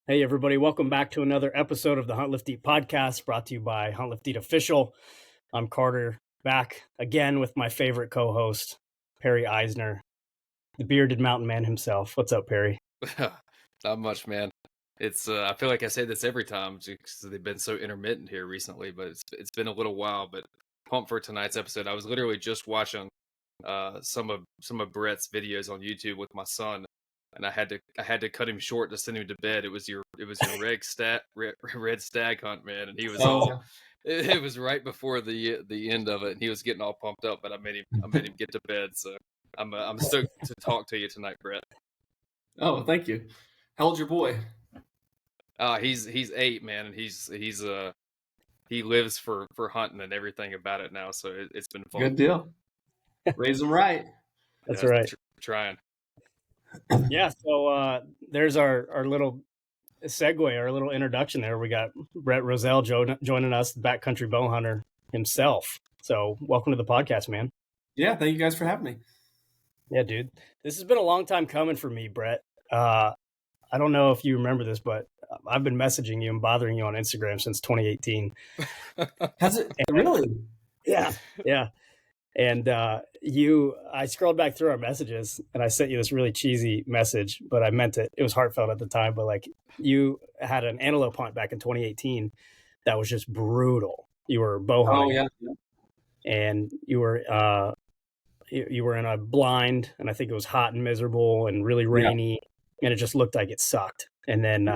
Hey, everybody. Welcome back to another episode of the Hunt Lift Eat podcast brought to you by Hunt Lift Eat Official. I'm Carter, back again with my favorite co-host, Perry Isner, the bearded mountain man himself. What's up, Perry? Not much, man. It's I feel like I say this every time because they've been so intermittent here recently, but it's been a little while. But pumped for tonight's episode. I was literally just watching some of Brett's videos on YouTube with my son, and I had to cut him short to send him to bed. It was your red stag hunt, man, and he was all. It was right before the end of it, and he was getting all pumped up. But I made him get to bed, so I'm stoked to talk to you tonight, Brett. Oh, thank you. How old's your boy? He's 8, man, and he lives for hunting and everything about it now. So it's been fun. Good deal. Raise him right. That's right. Trying. Yeah. So there's our little segue, our little introduction there. We got Brett Rousselle joining us, the Backcountry Bowhunter himself. So welcome to the podcast, man. Yeah. Thank you guys for having me. Yeah, dude. This has been a long time coming for me, Brett. I don't know if you remember this, but I've been messaging you and bothering you on Instagram since 2018. Has it really? Yeah. And I scrolled back through our messages and I sent you this really cheesy message, but I meant it. It was heartfelt at the time, but like you had an antelope hunt back in 2018 that was just brutal. You were bow hunting. Oh, yeah. And you were in a blind, and I think it was hot and miserable and really rainy, and it just looked like it sucked. And then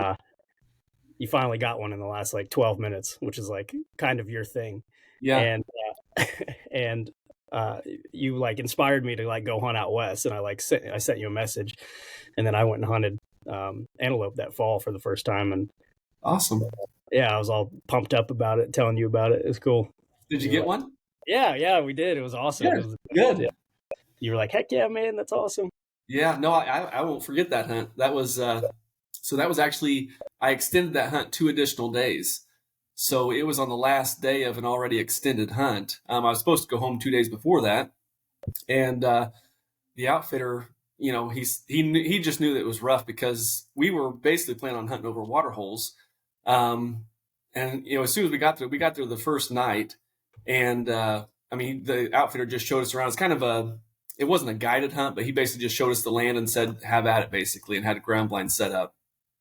you finally got one in the last like 12 minutes, which is like kind of your thing. Yeah. And you like inspired me to like go hunt out west, and I sent you a message, and then I went and hunted antelope that fall for the first time. And awesome. Yeah, I was all pumped up about it, telling you about it. It was cool. Did you get one? Yeah, we did. It was awesome. Good. It was good. Yeah. You were like, heck yeah, man, that's awesome. Yeah, no, I won't forget that hunt. That was so that was actually, I extended that hunt 2 additional days. So it was on the last day of an already extended hunt. I was supposed to go home 2 days before that, and the outfitter, he just knew that it was rough because we were basically planning on hunting over water holes. And as soon as we got there the first night, and the outfitter just showed us around. It's kind of it wasn't a guided hunt, but he basically just showed us the land and said, have at it, basically, and had a ground blind set up.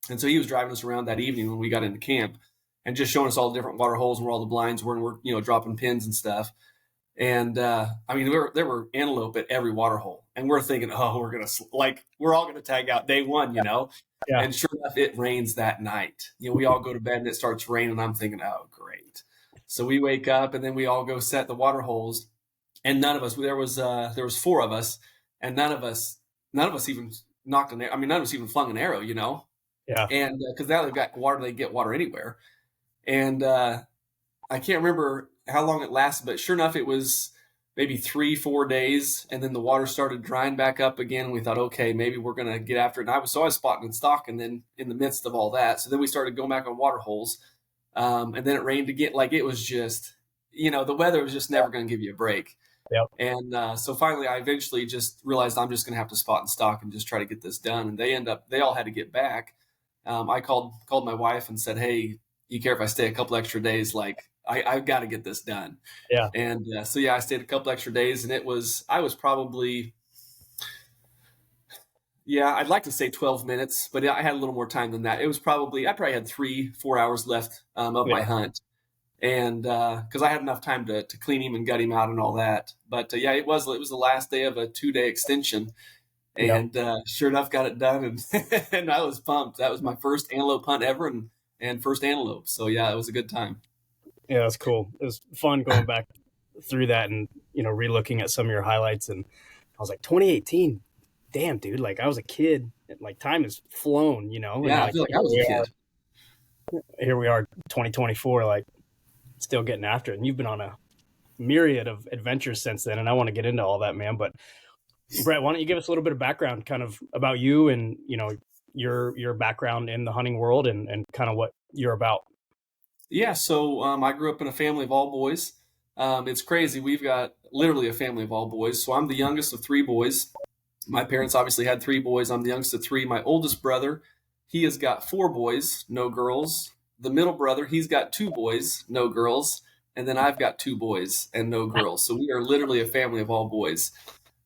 And so he was driving us around that evening when we got into camp and just showing us all the different water holes and where all the blinds were, and we're dropping pins and stuff. And there were antelope at every water hole, and we're thinking, oh, we're all gonna tag out day one, Yeah. And sure enough, it rains that night. We all go to bed and it starts raining. I'm thinking, oh, great. So we wake up and then we all go set the water holes, and none of us. There was 4 of us, and none of us even knocked an arrow. None of us even flung an arrow. Yeah. And because now they've got water, they get water anywhere. And I can't remember how long it lasted, but sure enough, it was maybe 3-4 days, and then the water started drying back up again. And we thought, okay, maybe we're gonna get after it. And I was spotting and stalking then in the midst of all that. So then we started going back on water holes, and then it rained again. Like it was just, the weather was just never going to give you a break. Yep. And so finally, I eventually just realized I'm just going to have to spot and stalk and just try to get this done. And they all had to get back. I called my wife and said, hey, you care if I stay a couple extra days? Like I've got to get this done. Yeah. And I stayed a couple extra days, and I was probably, I'd like to say 12 minutes, but I had a little more time than that. It was I probably had 3-4 hours left of my hunt. And because I had enough time to clean him and gut him out and all that. But it was the last day of a 2-day extension. And sure enough, got it done. And I was pumped. That was my first antelope hunt ever and first antelope. So, it was a good time. Yeah, that's cool. It was fun going back through that and, relooking at some of your highlights. And I was like, 2018, damn, dude, like I was a kid. Like time has flown, Yeah, I feel like I was a kid. Here we are, 2024, like still getting after it. And you've been on a myriad of adventures since then. And I want to get into all that, man. But Brett, why don't you give us a little bit of background kind of about you and, your background in the hunting world and kind of what you're about. Yeah. So I grew up in a family of all boys. It's crazy. We've got literally a family of all boys. So I'm the youngest of 3 boys. My parents obviously had 3 boys. I'm the youngest of 3. My oldest brother, he has got 4 boys, no girls. The middle brother, he's got 2 boys, no girls. And then I've got 2 boys and no girls. So we are literally a family of all boys.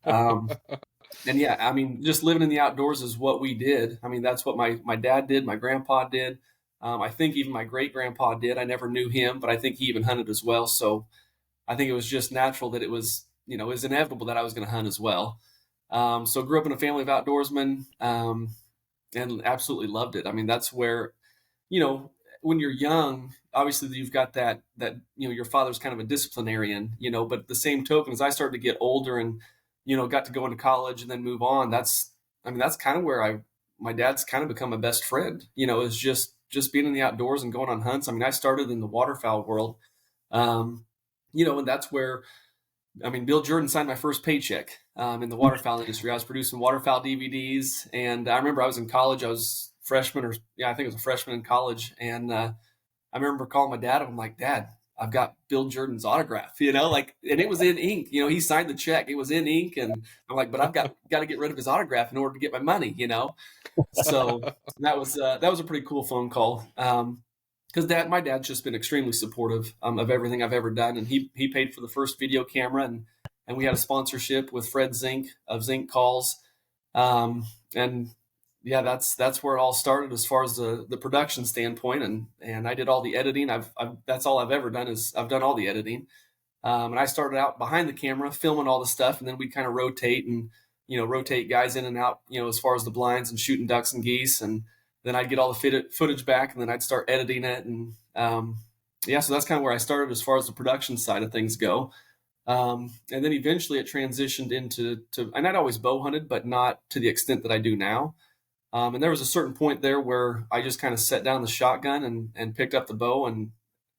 And yeah, I mean, just living in the outdoors is what we did. I mean, that's what my dad did, my grandpa did. I think even my great grandpa did. I never knew him, but I think he even hunted as well. So I think it was just natural that it was inevitable that I was going to hunt as well. So grew up in a family of outdoorsmen, and absolutely loved it. I mean, that's where, when you're young, obviously you've got that, your father's kind of a disciplinarian, but at the same token, as I started to get older and, got to go into college and then move on, that's kind of where my dad's kind of become my best friend, is just being in the outdoors and going on hunts. I mean, I started in the waterfowl world, and that's where, Bill Jordan signed my first paycheck in the waterfowl industry. I was producing waterfowl DVDs, and I remember I was in college. I was freshman, I think it was a freshman in college, and I remember calling my dad, and I'm like, Dad, I've got Bill Jordan's autograph, and it was in ink. He signed the check. It was in ink, and I'm like, but I've got to get rid of his autograph in order to get my money, So that was a pretty cool phone call. Because my dad's just been extremely supportive of everything I've ever done, and he paid for the first video camera, and we had a sponsorship with Fred Zink of Zink Calls, and yeah, that's where it all started as far as the production standpoint, and I did all the editing. That's all I've ever done is I've done all the editing, and I started out behind the camera filming all the stuff, and then we kind of rotate guys in and out, as far as the blinds and shooting ducks and geese, and then I'd get all the footage back, and then I'd start editing it. And so that's kind of where I started as far as the production side of things go. And then eventually it transitioned into, and I'd always bow hunted, but not to the extent that I do now. And there was a certain point there where I just kind of set down the shotgun and picked up the bow, and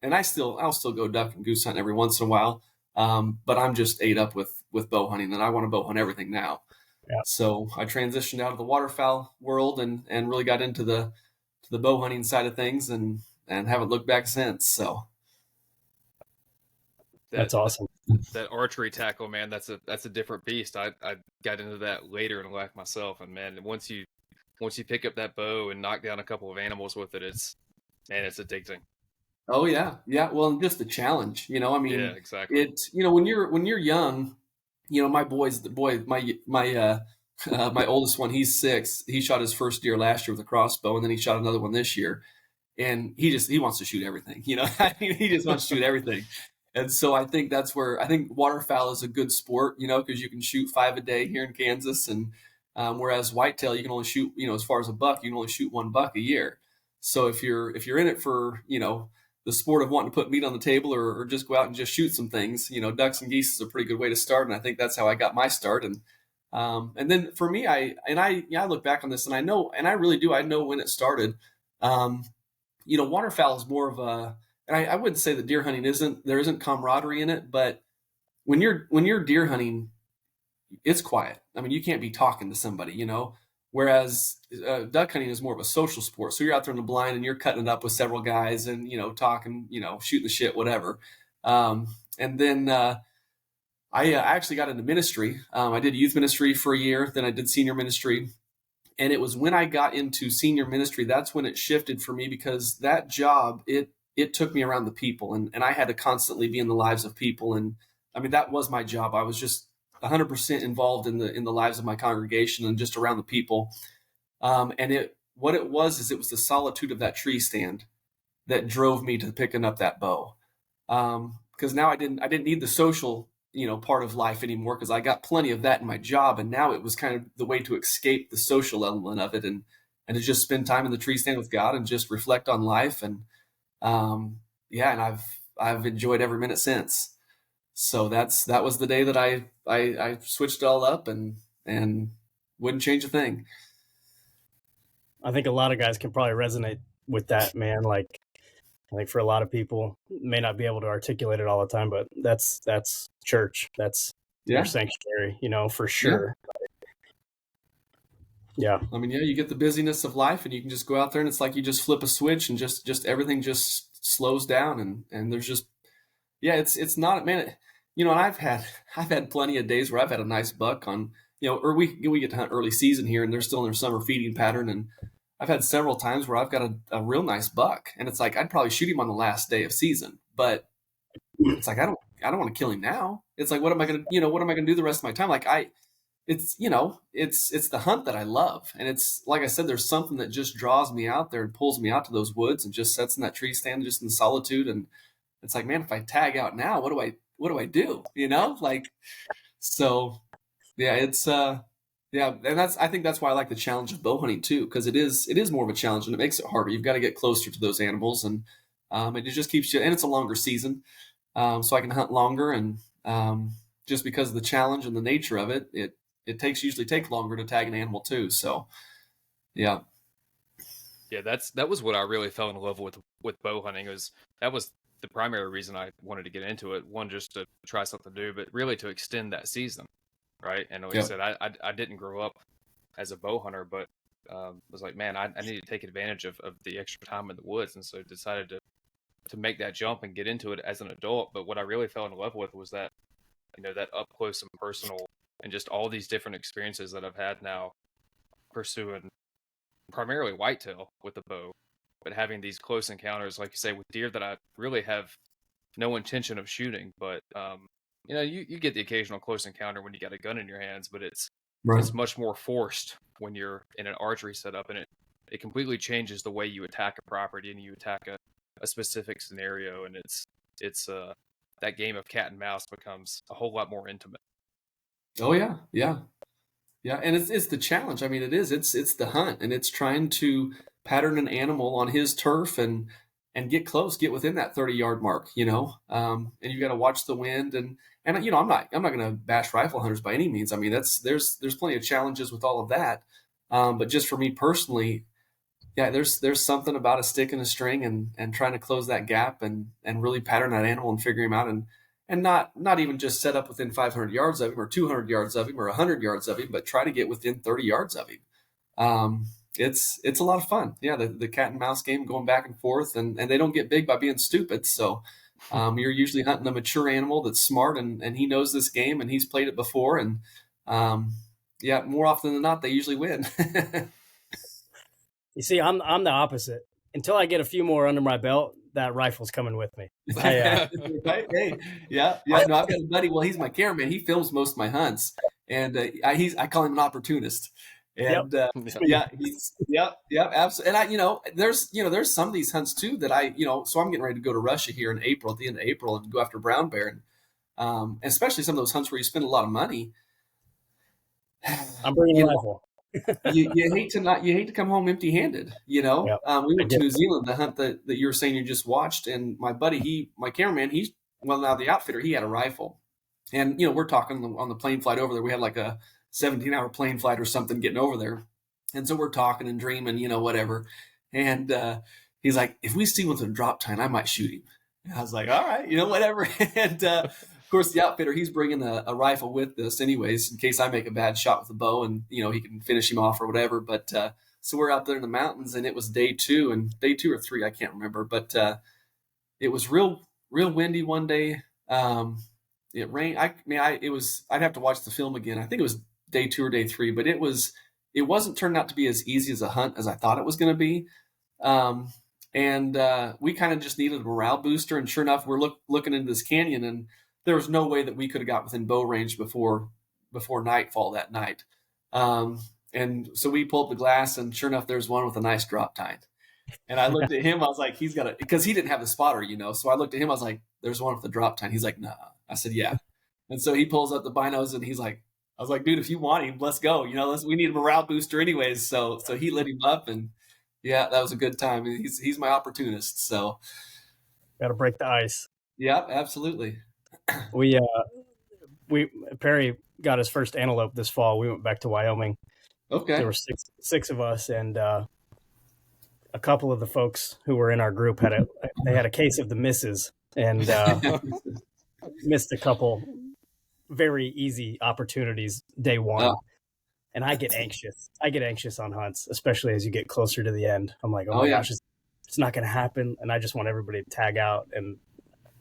I'll still go duck and goose hunt every once in a while. But I'm just ate up with bow hunting, and I want to bow hunt everything now. Yeah. So I transitioned out of the waterfowl world and really got into the bow hunting side of things, and haven't looked back since. So that's awesome. That archery tackle, man, that's a different beast. I got into that later in life myself, and man, once you pick up that bow and knock down a couple of animals with it, it's addicting. Oh yeah. Well, and just the challenge, yeah, exactly. It's when you're young. My my oldest one, he's 6. He shot his first deer last year with a crossbow, and then he shot another one this year. And he wants to shoot everything, he just wants to shoot everything. And so I think that's where I think waterfowl is a good sport, because you can shoot 5 a day here in Kansas. And whereas whitetail, you can only shoot, as far as a buck, you can only shoot 1 buck a year. So if you're in it for, the sport of wanting to put meat on the table or just go out and just shoot some things, ducks and geese is a pretty good way to start. And I think that's how I got my start. And then for me, I look back on this and I know when it started. Waterfowl is more of and I wouldn't say that deer hunting there isn't camaraderie in it, but when you're deer hunting, it's quiet. You can't be talking to somebody, whereas duck hunting is more of a social sport. So you're out there in the blind and you're cutting it up with several guys and, talking, shooting the shit, whatever. And then I actually got into ministry. I did youth ministry for a year. Then I did senior ministry. And it was when I got into senior ministry, that's when it shifted for me, because that job, it took me around the people, and I had to constantly be in the lives of people. And that was my job. I was just 100% involved in the lives of my congregation and just around the people. And what it was the solitude of that tree stand that drove me to picking up that bow. Because now I didn't need the social, part of life anymore, because I got plenty of that in my job. And now it was kind of the way to escape the social element of it and to just spend time in the tree stand with God and just reflect on life. And and I've enjoyed every minute since. So that was the day that I switched it all up and wouldn't change a thing. I think a lot of guys can probably resonate with that, man. Like, I think for a lot of people, may not be able to articulate it all the time, but that's church. That's their sanctuary, for sure. Yeah. You get the busyness of life and you can just go out there and it's like you just flip a switch and just everything just slows down and there's just, it's not, man, and I've had plenty of days where I've had a nice buck on, or we get to hunt early season here and they're still in their summer feeding pattern. And I've had several times where I've got a real nice buck, and it's like I'd probably shoot him on the last day of season, but it's like I don't want to kill him now. It's like what am I gonna what am I gonna do the rest of my time? Like it's it's the hunt that I love, and it's like I said, there's something that just draws me out there and pulls me out to those woods and just sits in that tree stand just in solitude. And it's like, man, if I tag out now, what do I do? Like, so yeah, it's yeah, and I think that's why I like the challenge of bow hunting too, because it is more of a challenge and it makes it harder. You've got to get closer to those animals, and it just keeps you, and it's a longer season, so I can hunt longer, and just because of the challenge and the nature of it, it usually takes longer to tag an animal too. So yeah. Yeah, that was what I really fell in love with bow hunting. That was the primary reason I wanted to get into it. One, just to try something new, but really to extend that season, right? And like I said, I didn't grow up as a bow hunter, but was like, man, I need to take advantage of the extra time in the woods, and so decided to make that jump and get into it as an adult. But what I really fell in love with was that that up close and personal, and just all these different experiences that I've had now pursuing primarily whitetail with the bow, but having these close encounters, like you say, with deer that I really have no intention of shooting. But you get the occasional close encounter when you got a gun in your hands, but it's much more forced when you're in an archery setup, and it completely changes the way you attack a property and you attack a specific scenario, and it's that game of cat and mouse becomes a whole lot more intimate. Oh yeah, yeah. Yeah, and it's the challenge. I mean, it's the hunt, and it's trying to pattern an animal on his turf and get close, get within that 30-yard mark, and you got to watch the wind, and I'm not going to bash rifle hunters by any means. I mean, there's plenty of challenges with all of that, but just for me personally, yeah, there's something about a stick and a string and trying to close that gap and really pattern that animal and figure him out, and not even just set up within 500 yards of him or 200 yards of him or 100 yards of him, but try to get within 30 yards of him. It's a lot of fun. Yeah, the cat and mouse game, going back and forth, and they don't get big by being stupid. So you're usually hunting a mature animal that's smart, and he knows this game and he's played it before. And yeah, more often than not, they usually win. You see, I'm the opposite. Until I get a few more under my belt, that rifle's coming with me. Right? Hey, yeah. No, I've got a buddy. Well, he's my cameraman. He films most of my hunts, and I call him an opportunist. And yeah, absolutely. And there's some of these hunts too that so I'm getting ready to go to Russia here in April, at the end of April, and go after brown bear, and especially some of those hunts where you spend a lot of money. I'm bringing a rifle. you hate to come home empty-handed. We went to New Zealand, the hunt that you were saying you just watched, and my buddy, my cameraman, now the outfitter, he had a rifle, and we're talking on the plane flight over there. We had like a 17-hour plane flight or something getting over there, and so we're talking and dreaming, whatever. And he's like, if we see one with a drop tine, I might shoot him. And I was like, all right, whatever. And of course, the outfitter, he's bringing a rifle with us anyways, in case I make a bad shot with the bow, and he can finish him off or whatever. But so we're out there in the mountains, and it was day 2 or 3, I can't remember, but it was real windy one day. It rained. I'd have to watch the film again. I think it was day 2 or day 3, but it wasn't turned out to be as easy as a hunt as I thought it was going to be. And we kind of just needed a morale booster. And sure enough, we're looking into this canyon, and there was no way that we could have got within bow range before nightfall that night. And so we pulled the glass, and sure enough, there's one with a nice drop tine. And I looked at him, I was like, he's got it, because he didn't have the spotter, So I looked at him, I was like, there's one with a drop tine. He's like, nah. I said, yeah. And so he pulls up the binos, and I was like, dude, if you want him, let's go. We need a morale booster anyways. So he lit him up, and yeah, that was a good time. He's my opportunist. So got to break the ice. Yeah, absolutely. We Perry got his first antelope this fall. We went back to Wyoming. Okay. There were six of us, and a couple of the folks who were in our group had a case of the misses, and missed a couple very easy opportunities day one. Oh. And I get anxious. On hunts, especially as you get closer to the end. I'm like, oh my gosh, it's not going to happen. And I just want everybody to tag out and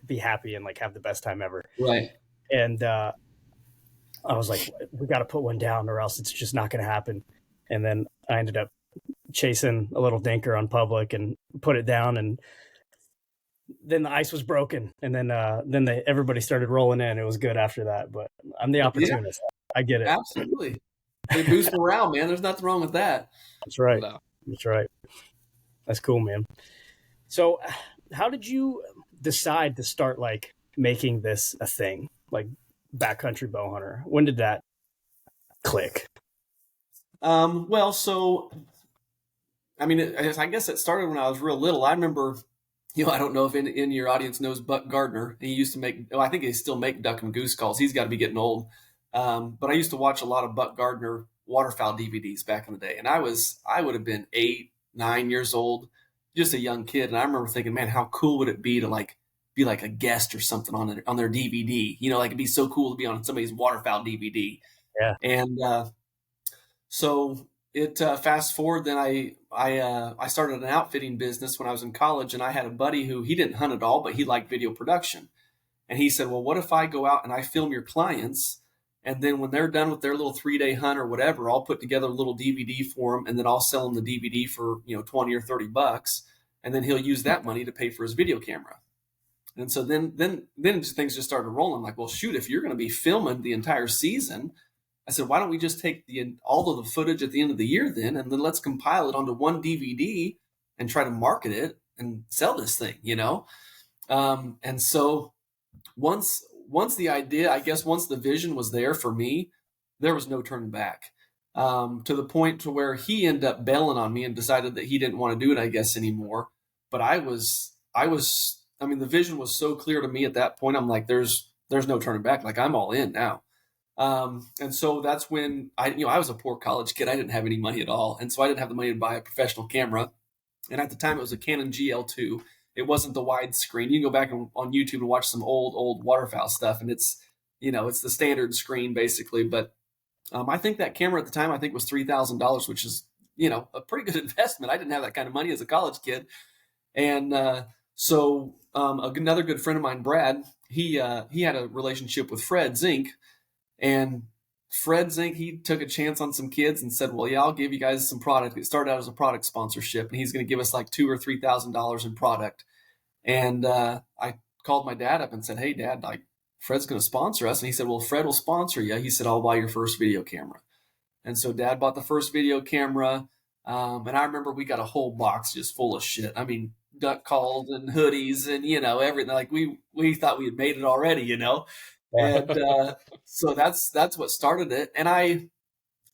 be happy and like have the best time ever. Right. And I was like, we got to put one down or else it's just not going to happen. And then I ended up chasing a little dinker on public and put it down, and then the ice was broken, and then everybody started rolling in. It was good after that, but I'm the opportunist. Yeah, I get it. Absolutely. They boost morale, man. There's nothing wrong with that. That's right. No. That's right. That's cool, man. So how did you decide to start like making this a thing, like Backcountry Bowhunter? When did that click? Well, so, I mean, I guess it started when I was real little. I remember, I don't know if in your audience knows Buck Gardner. He used to make, I think they still make duck and goose calls. He's got to be getting old. But I used to watch a lot of Buck Gardner waterfowl DVDs back in the day. And I would have been 8, 9 years old, just a young kid. And I remember thinking, man, how cool would it be to be like a guest or something on their DVD? It'd be so cool to be on somebody's waterfowl DVD. Yeah. And, so it fast forward, then I started an outfitting business when I was in college, and I had a buddy who he didn't hunt at all, but he liked video production. And he said, well, what if I go out and I film your clients, and then when they're done with their little 3-day hunt or whatever, I'll put together a little DVD for them, and then I'll sell them the DVD for $20 or $30, and then he'll use that money to pay for his video camera. And so then things just started rolling. Like, well, shoot, if you're going to be filming the entire season, I said, why don't we just take all of the footage at the end of the year then, and then let's compile it onto one DVD and try to market it and sell this thing, And so once the idea, I guess once the vision was there for me, there was no turning back, to the point to where he ended up bailing on me and decided that he didn't want to do it, I guess, anymore. But I mean, the vision was so clear to me at that point. I'm like, there's no turning back. Like, I'm all in now. And so that's when I was a poor college kid. I didn't have any money at all. And so I didn't have the money to buy a professional camera. And at the time it was a Canon GL2. It wasn't the widescreen. You can go back on YouTube and watch some old waterfowl stuff. And it's the standard screen basically. But, I think that camera at the time, was $3,000, which is, a pretty good investment. I didn't have that kind of money as a college kid. And, so, another good friend of mine, Brad, he had a relationship with Fred Zink. And Fred Zink, he took a chance on some kids and said, well, yeah, I'll give you guys some product. It started out as a product sponsorship, and he's going to give us like $2,000 or $3,000 in product. And I called my dad up and said, hey, Dad, like, Fred's going to sponsor us. And he said, well, Fred will sponsor you. He said, I'll buy your first video camera. And so Dad bought the first video camera. And I remember we got a whole box just full of shit. I mean, duck calls and hoodies and, everything. Like, we thought we had made it already, And so that's what started it. And I've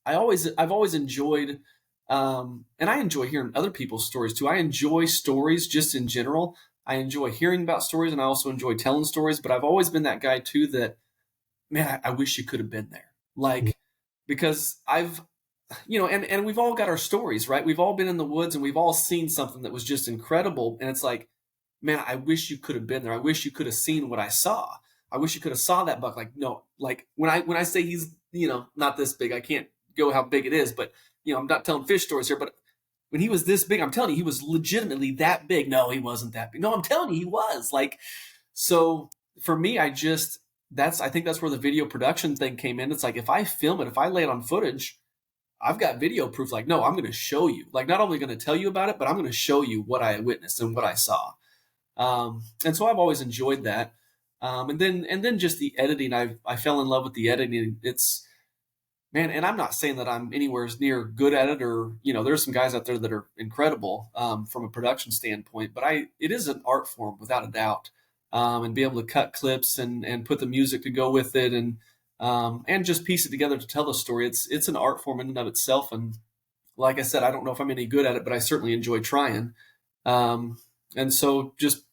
always enjoyed, and I enjoy hearing other people's stories too. I enjoy stories just in general. I enjoy hearing about stories, and I also enjoy telling stories. But I've always been that guy too that, man, I wish you could have been there. Like, because I've, and we've all got our stories, right? We've all been in the woods and we've all seen something that was just incredible. And it's like, man, I wish you could have been there. I wish you could have seen what I saw. I wish you could have saw that buck. Like, no, like when I say he's, not this big, I can't go how big it is, but I'm not telling fish stories here, but when he was this big, I'm telling you, he was legitimately that big. No, he wasn't that big. No, I'm telling you, he was. Like, so for me, I think that's where the video production thing came in. It's like, if I film it, if I lay it on footage, I've got video proof. Like, no, I'm going to show you, like, not only going to tell you about it, but I'm going to show you what I witnessed and what I saw. And so I've always enjoyed that. And then just the editing, I fell in love with the editing. It's, man, and I'm not saying that I'm anywhere near good at it, or, there's some guys out there that are incredible, from a production standpoint, but it is an art form without a doubt. And be able to cut clips and put the music to go with it, and just piece it together to tell the story. It's an art form in and of itself. And like I said, I don't know if I'm any good at it, but I certainly enjoy trying. And so just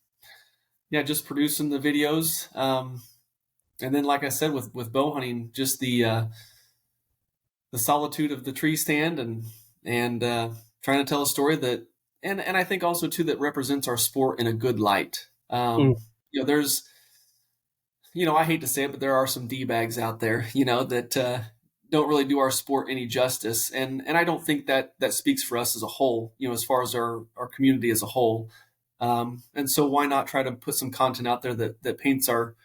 producing the videos. And then, like I said, with bow hunting, just the solitude of the tree stand and trying to tell a story that, and I think also too, that represents our sport in a good light. There's, I hate to say it, but there are some D-bags out there, that don't really do our sport any justice. And I don't think that speaks for us as a whole, as far as our community as a whole. And so why not try to put some content out there that paints our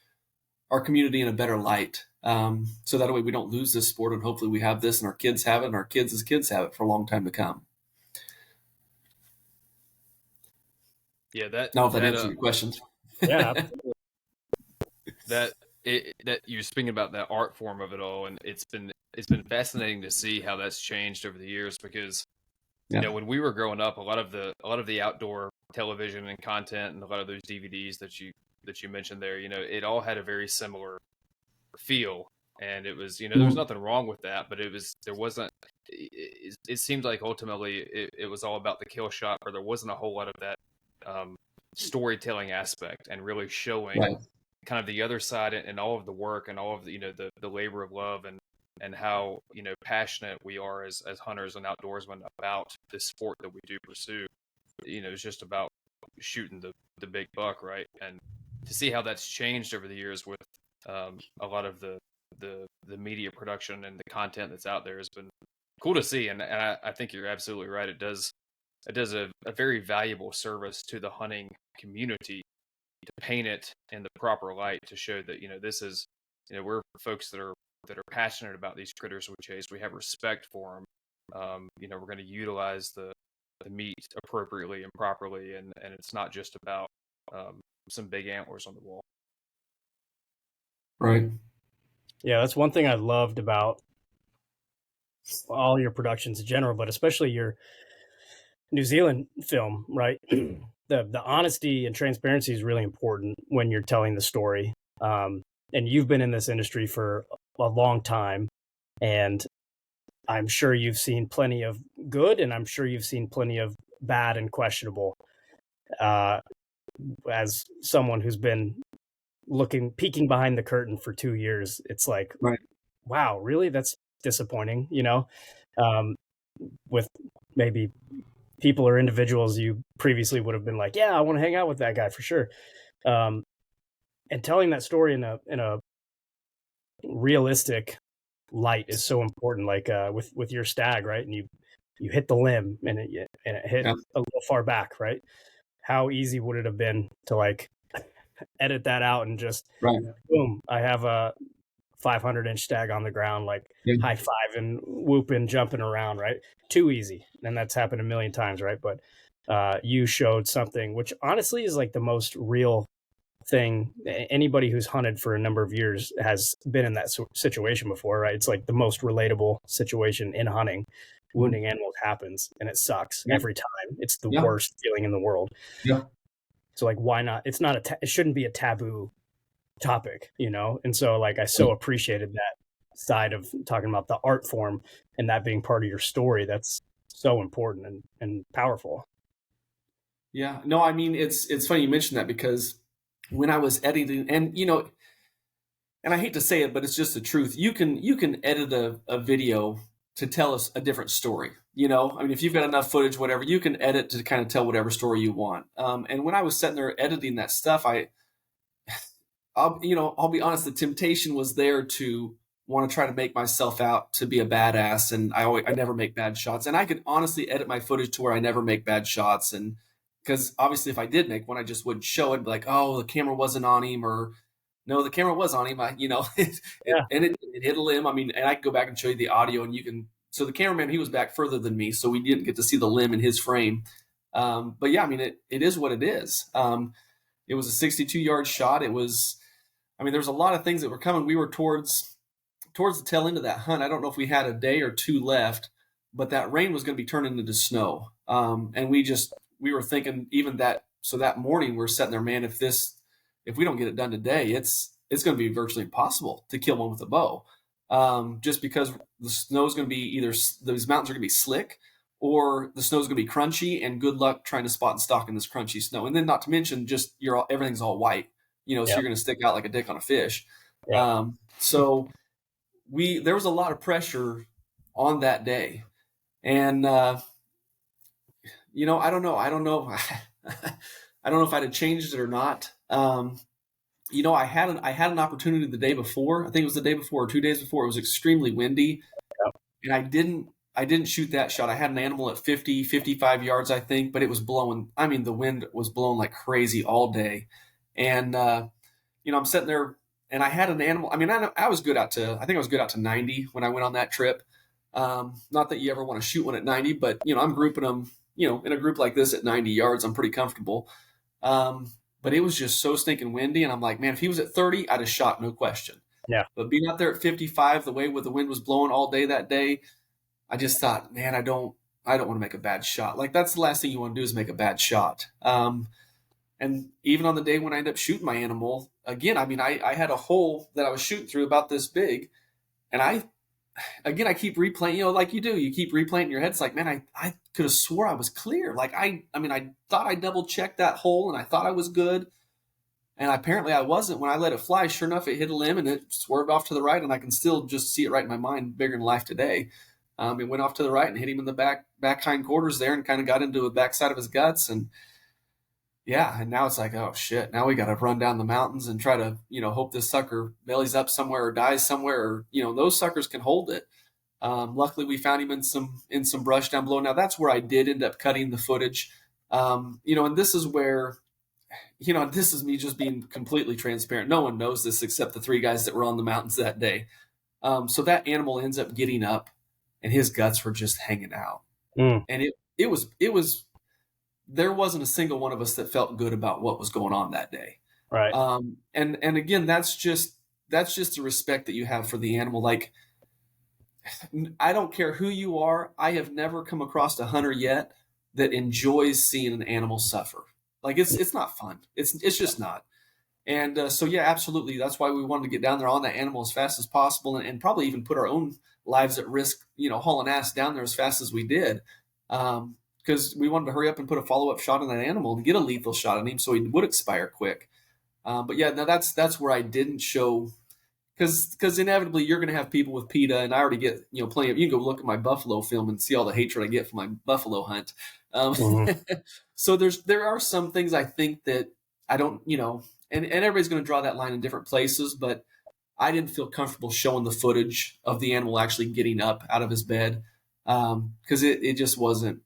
community in a better light. So that way we don't lose this sport, and hopefully we have this and our kids have it and our kids' kids have it for a long time to come. Yeah, that Now, if that that answers your questions. Yeah. that that you're speaking about that art form of it all, and it's been fascinating to see how that's changed over the years because Yeah. when we were growing up, a lot of the outdoor television and content and a lot of those DVDs that you mentioned there, it all had a very similar feel, and it was there was Mhm. nothing wrong with that, but there wasn't it seemed like ultimately it was all about the kill shot, or there wasn't a whole lot of that um, storytelling aspect and really showing Right. kind of the other side and all of the work and all of the the labor of love and how passionate we are as hunters and outdoorsmen about this sport that we do pursue. It's just about shooting the big buck, right? And to see how that's changed over the years with a lot of the media production and the content that's out there has been cool to see. And I think you're absolutely right. It does a very valuable service to the hunting community to paint it in the proper light to show that this is we're folks that are passionate about these critters we chase. We have respect for them. We're going to utilize the meat appropriately and properly, and it's not just about some big antlers on the wall. Right. Yeah, that's one thing I loved about all your productions in general, but especially your New Zealand film, right? The honesty and transparency is really important when you're telling the story. And you've been in this industry for a long time, and I'm sure you've seen plenty of good, and I'm sure you've seen plenty of bad and questionable. Uh, as someone who's been peeking behind the curtain for 2 years, it's like, Right. wow, really? That's disappointing, um, with maybe people or individuals you previously would have been like, yeah, I want to hang out with that guy for sure. Um, and telling that story in a realistic light is so important. Like with your stag, right? And you hit the limb and it hit Yeah. a little far back, right? How easy would it have been to like edit that out and just Right. boom, I have a 500-inch stag on the ground, like Yeah. high fiving, whooping, jumping around, right? Too easy. And that's happened a million times, right? But you showed something which honestly is like the most real thing. Anybody who's hunted for a number of years has been in that situation before, right? It's like the most relatable situation in hunting. Wounding animals happens and it sucks Yeah. every time. It's the Yeah. worst feeling in the world. Yeah. So like, why not? It's not it shouldn't be a taboo topic, and so like I so appreciated that side of talking about the art form and that being part of your story. That's so important and powerful. Yeah. No, I mean, it's funny you mentioned that because when I was editing, and and I hate to say it, but it's just the truth. You can edit a video to tell us a different story. I mean, if you've got enough footage, whatever, you can edit to kind of tell whatever story you want. And when I was sitting there editing that stuff, I'll be honest, the temptation was there to want to try to make myself out to be a badass, and I never make bad shots, and I could honestly edit my footage to where I never make bad shots, and because obviously if I did make one, I just wouldn't show it, be like, oh, the camera wasn't on him, or no, the camera was on him. Yeah. It hit a limb. I mean, and I can go back and show you the audio, and you can. So the cameraman, he was back further than me, so we didn't get to see the limb in his frame. But yeah, I mean, it is what it is. It was a 62-yard shot. It was. I mean, there was a lot of things that were coming. We were towards the tail end of that hunt. I don't know if we had a day or two left, but that rain was going to be turning into snow. And we were thinking even that. So that morning we're sitting there, man. If we don't get it done today, it's going to be virtually impossible to kill one with a bow. Just because the snow's going to be either those mountains are going to be slick or the snow's going to be crunchy, and good luck trying to spot and stalk in this crunchy snow. And then not to mention just everything's all white. So you're going to stick out like a dick on a fish. Yeah. So there was a lot of pressure on that day, and I don't know. I don't know. I don't know if I'd have changed it or not. I had an opportunity the day before. I think it was the day before or 2 days before. It was extremely windy, and I didn't shoot that shot. I had an animal at 50, 55 yards, I think, but it was blowing. I mean, the wind was blowing like crazy all day. And, I'm sitting there and I had an animal. I mean, I was good out to, I think I was good out to 90 when I went on that trip. Not that you ever want to shoot one at 90, but, I'm grouping them, in a group like this at 90 yards, I'm pretty comfortable. But it was just so stinking windy. And I'm like, man, if he was at 30, I'd have shot, no question. Yeah. But being out there at 55, the way with the wind was blowing all day that day, I just thought, man, I don't want to make a bad shot. Like, that's the last thing you want to do is make a bad shot. And even on the day when I ended up shooting my animal, again, I mean, I had a hole that I was shooting through about this big. And I keep replaying, like you do, you keep replaying in your head. It's like, man, I could have swore I was clear. Like, I thought I double checked that hole and I thought I was good. And apparently I wasn't. When I let it fly, sure enough, it hit a limb and it swerved off to the right. And I can still just see it right in my mind, bigger than life today. It went off to the right and hit him in the back hindquarters there and kind of got into the backside of his guts. And yeah, and now it's like, oh shit, now we got to run down the mountains and try to, hope this sucker bellies up somewhere or dies somewhere, or, those suckers can hold it. Luckily we found him in some brush down below. Now that's where I did end up cutting the footage. And this is where, this is me just being completely transparent. No one knows this except the 3 guys that were on the mountains that day. So that animal ends up getting up and his guts were just hanging out. And it was, there wasn't a single one of us that felt good about what was going on that day. Right. And again, that's just the respect that you have for the animal. Like, I don't care who you are. I have never come across a hunter yet that enjoys seeing an animal suffer. Like, it's not fun. It's just not. And so, yeah, absolutely. That's why we wanted to get down there on that animal as fast as possible and probably even put our own lives at risk, hauling ass down there as fast as we did. Because we wanted to hurry up and put a follow-up shot on that animal and get a lethal shot on him so he would expire quick. But yeah, now that's where I didn't show, because inevitably you're going to have people with PETA, and I already get plenty of. You can go look at my buffalo film and see all the hatred I get from my buffalo hunt. So there are some things I think that I don't, and everybody's going to draw that line in different places, but I didn't feel comfortable showing the footage of the animal actually getting up out of his bed, because it just wasn't.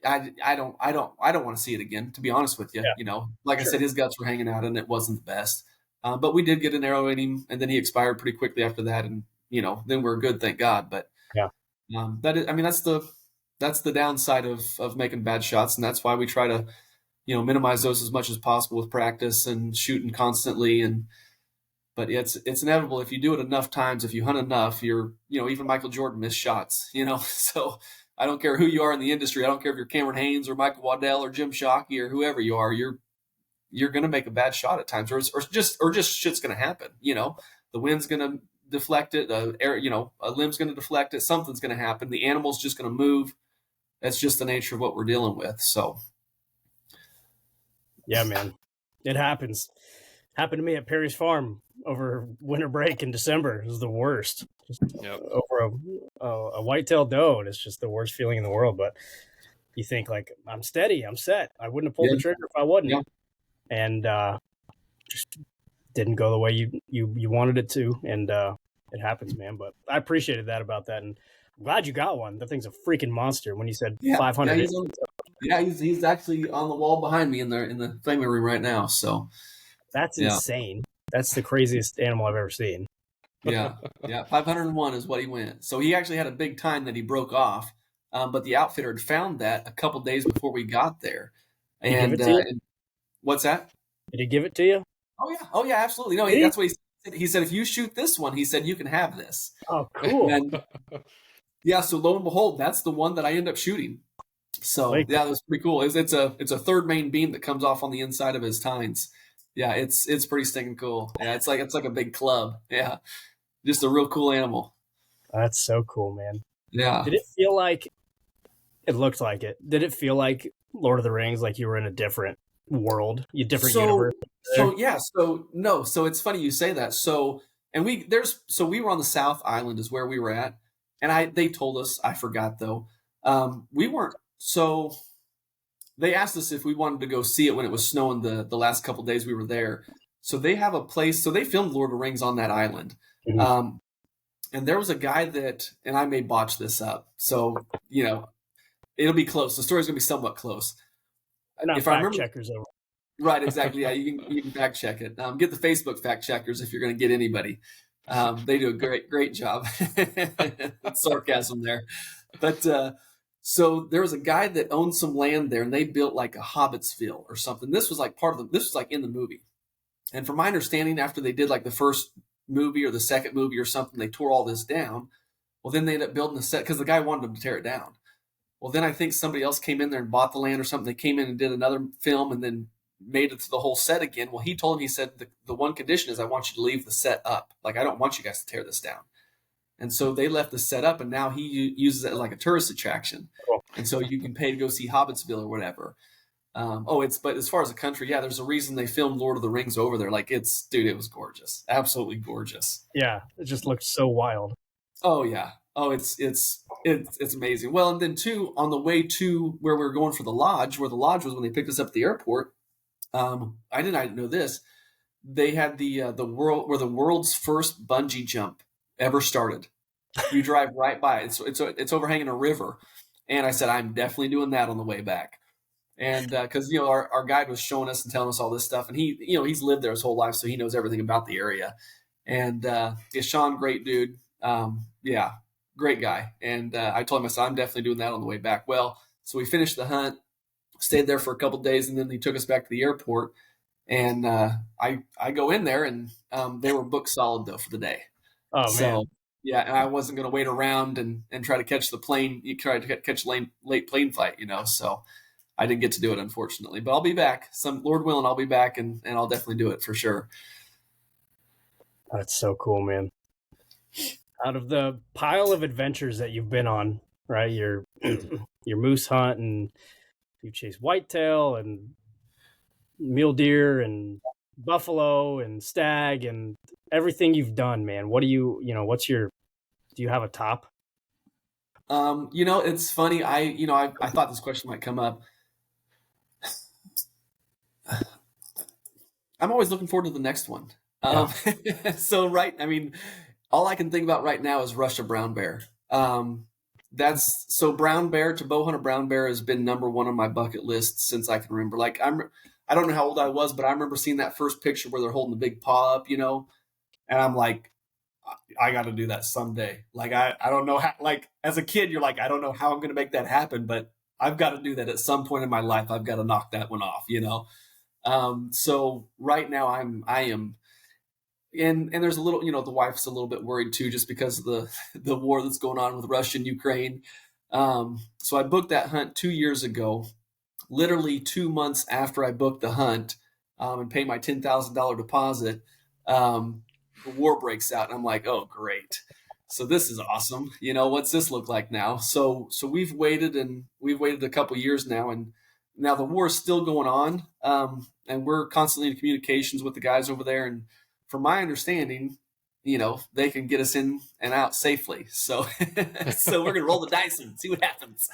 I don't want to see it again, to be honest with you. Yeah. Like sure. I said, his guts were hanging out and it wasn't the best. But we did get an arrow in him, and then he expired pretty quickly after that. And, then we're good, thank God. But yeah, that's the downside of making bad shots. And that's why we try to, minimize those as much as possible with practice and shooting constantly. But it's inevitable. If you do it enough times, if you hunt enough, even Michael Jordan missed shots, so I don't care who you are in the industry. I don't care if you're Cameron Haynes or Michael Waddell or Jim Shockey or whoever you are. You're going to make a bad shot at times, or just shit's going to happen. The wind's going to deflect it. A limb's going to deflect it. Something's going to happen. The animal's just going to move. That's just the nature of what we're dealing with. So, yeah, man, it happens. Happened to me at Perry's farm over winter break in December. It was the worst. Over a white-tailed doe, and it's just the worst feeling in the world. But you think, like, I'm steady, I'm set. I wouldn't have pulled the trigger if I wasn't. Yeah. And just didn't go the way you wanted it to, and it happens, man. But I appreciated that about that, and I'm glad you got one. That thing's a freaking monster. When you said 500, he's actually on the wall behind me in the family room right now. So that's insane. That's the craziest animal I've ever seen. Yeah. 501 is what he went. So he actually had a big time that he broke off, but the outfitter had found that a couple days before we got there. And what's that? Did he give it to you? Oh yeah, absolutely. No, that's what he said. He said, if you shoot this one, he said, you can have this. Oh, cool. And so lo and behold, that's the one that I end up shooting. So that was pretty cool. It's a third main beam that comes off on the inside of his tines. Yeah, it's pretty stinking cool. Yeah, it's like a big club. Yeah, just a real cool animal. That's so cool, man. Yeah. Did it feel like it looked like it? Did it feel like Lord of the Rings, like you were in a different world, universe? So it's funny you say that. So we were on the South Island is where we were at, and they told us, I forgot though, we weren't so. They asked us if we wanted to go see it when it was snowing the last couple of days we were there. So they have a place. So they filmed Lord of the Rings on that island. Mm-hmm. And there was a guy that, and I may botch this up. So, it'll be close. The story's going to be somewhat close. If I remember, checkers over. Right, exactly. Yeah, you can fact check it. Get the Facebook fact checkers if you're going to get anybody. They do a great job. Sarcasm there. But So there was a guy that owned some land there, and they built like a Hobbitsville or something. This was like this was like in the movie. And from my understanding, after they did like the first movie or the second movie or something, they tore all this down. Well, then they ended up building a set because the guy wanted them to tear it down. Well, then I think somebody else came in there and bought the land or something. They came in and did another film and then made it to the whole set again. Well, he told him, he said, the one condition is I want you to leave the set up. Like, I don't want you guys to tear this down. And so they left the set up, and now he uses it like a tourist attraction. Cool. And so you can pay to go see Hobbitsville or whatever. But as far as the country, yeah, there's a reason they filmed Lord of the Rings over there. Like, it was gorgeous. Absolutely gorgeous. Yeah. It just looks so wild. Oh yeah. Oh, it's amazing. Well, and then too, on the way to where we were going for the lodge, where the lodge was when they picked us up at the airport, I didn't know this. They had the world's first bungee jump ever started. You drive right by it. It's overhanging a river, and I said I'm definitely doing that on the way back. And because our guide was showing us and telling us all this stuff, and he's lived there his whole life, so he knows everything about the area. And Sean, great dude. Yeah, great guy. And I told him, I said, I'm definitely doing that on the way back. Well, so we finished the hunt, stayed there for a couple of days, and then he took us back to the airport. And I go in there, and they were booked solid though for the day. Oh so, man. Yeah, and I wasn't going to wait around and try to catch the plane. You try to catch late plane flight, So I didn't get to do it, unfortunately. But I'll be back. Lord willing, I'll be back, and I'll definitely do it for sure. That's so cool, man. Out of the pile of adventures that you've been on, right? Your moose hunt, and you chase whitetail and mule deer and buffalo and stag and everything you've done, man. What do you have a top? It's funny. I thought this question might come up. I'm always looking forward to the next one. Yeah. All I can think about right now is Russia brown bear. Brown bear to bow hunter brown bear has been number one on my bucket list since I can remember. Like I don't know how old I was, but I remember seeing that first picture where they're holding the big paw up, and I'm like, I got to do that someday. Like I don't know how. Like as a kid, you're like, I don't know how I'm going to make that happen, but I've got to do that at some point in my life. I've got to knock that one off, So right now I am. And there's a little, the wife's a little bit worried too, just because of the war that's going on with Russia and Ukraine. So I booked that hunt 2 years ago, literally 2 months after I booked the hunt, and paid my $10,000 deposit. The war breaks out, and I'm like, oh, great. So this is awesome. What's this look like now? So we've waited a couple years now, and now the war is still going on. And we're constantly in communications with the guys over there, and from my understanding, they can get us in and out safely. So, so we're gonna roll the dice and see what happens.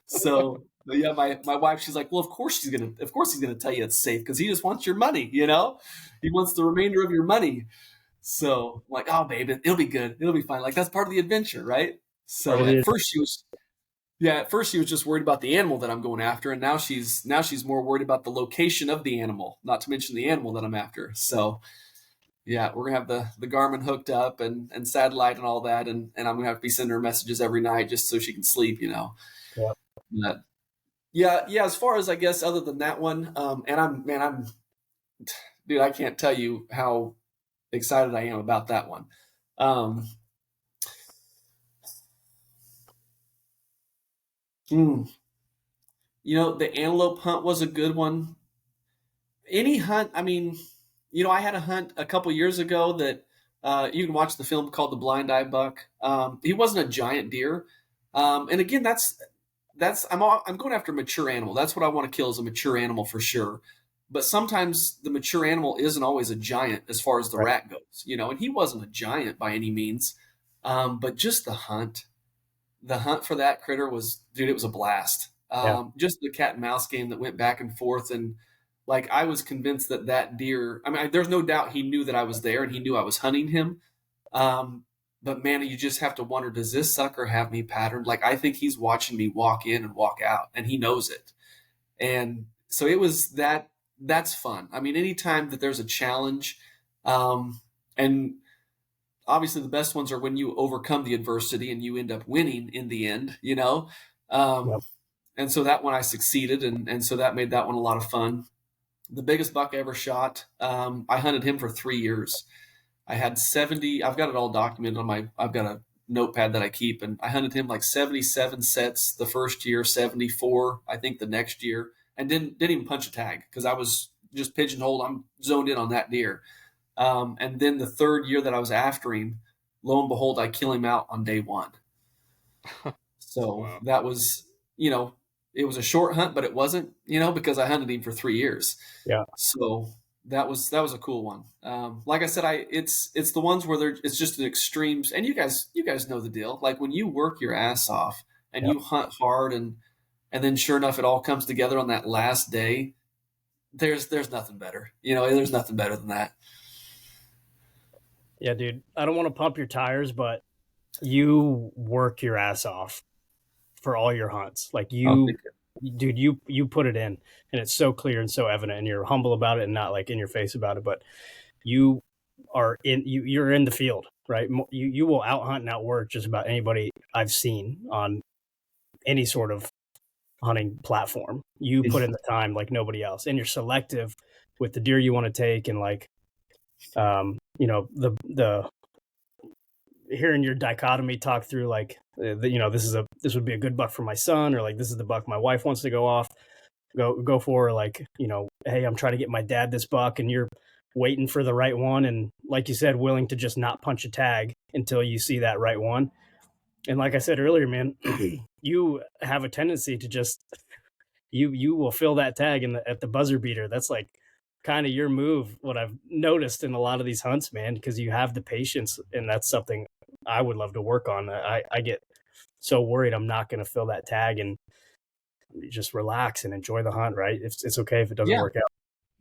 So, yeah, my wife, she's like, well, of course he's gonna tell you it's safe because he just wants your money. He wants the remainder of your money. So, I'm like, oh, babe, it'll be good. It'll be fine. Like that's part of the adventure, right? So at first she was just worried about the animal that I'm going after, and now she's more worried about the location of the animal, not to mention the animal that I'm after. So. Yeah, we're gonna have the Garmin hooked up and satellite and all that, and I'm gonna have to be sending her messages every night just so she can sleep, Yeah. But yeah. As far as I guess, other than that one, dude, I can't tell you how excited I am about that one. The antelope hunt was a good one. Any hunt, I had a hunt a couple years ago that you can watch the film called The Blind Eye Buck. He wasn't a giant deer, and again, I'm going after a mature animal. That's what I want to kill, is a mature animal for sure. But sometimes the mature animal isn't always a giant as far as the rat goes, and he wasn't a giant by any means. But just the hunt for that critter was, dude, it was a blast. Just the cat and mouse game that went back and forth, and like I was convinced that deer, there's no doubt he knew that I was there and he knew I was hunting him. But man, you just have to wonder, does this sucker have me patterned? Like I think he's watching me walk in and walk out, and he knows it. And so it was that's fun. Anytime that there's a challenge, and obviously the best ones are when you overcome the adversity and you end up winning in the end, Um, and so that one I succeeded, and so that made that one a lot of fun. The biggest buck I ever shot, I hunted him for 3 years. I had 70. I've got it all documented on I've got a notepad that I keep, and I hunted him like 77 sets the first year, 74 I think the next year, and didn't even punch a tag because I was just pigeonholed. I'm zoned in on that deer. And then the third year that I was after him, lo and behold, I kill him out on day one. So Wow. that was, it was a short hunt, but it wasn't, because I hunted him for 3 years. Yeah. So that was a cool one. Like I said, it's the ones where it's just an extremes, and you guys know the deal. Like when you work your ass off and you hunt hard, and then sure enough, it all comes together on that last day. There's nothing better. There's nothing better than that. Yeah, dude. I don't want to pump your tires, but you work your ass off for all your hunts. Like dude, you put it in, and it's so clear and so evident, and you're humble about it and not like in your face about it, but you're in the field, right? You will out hunt and outwork just about anybody I've seen on any sort of hunting platform. You put in the time like nobody else, and you're selective with the deer you want to take, and like the hearing your dichotomy talk through like this would be a good buck for my son, or like this is the buck my wife wants to go for, like, hey, I'm trying to get my dad this buck, and you're waiting for the right one, and like you said, willing to just not punch a tag until you see that right one. And like I said earlier, man, you have a tendency to just you will fill that tag at the buzzer beater. That's like kind of your move, what I've noticed in a lot of these hunts, man, because you have the patience, and that's something I would love to work on. I get so worried I'm not going to fill that tag, and just relax and enjoy the hunt, right? It's okay if it doesn't work out.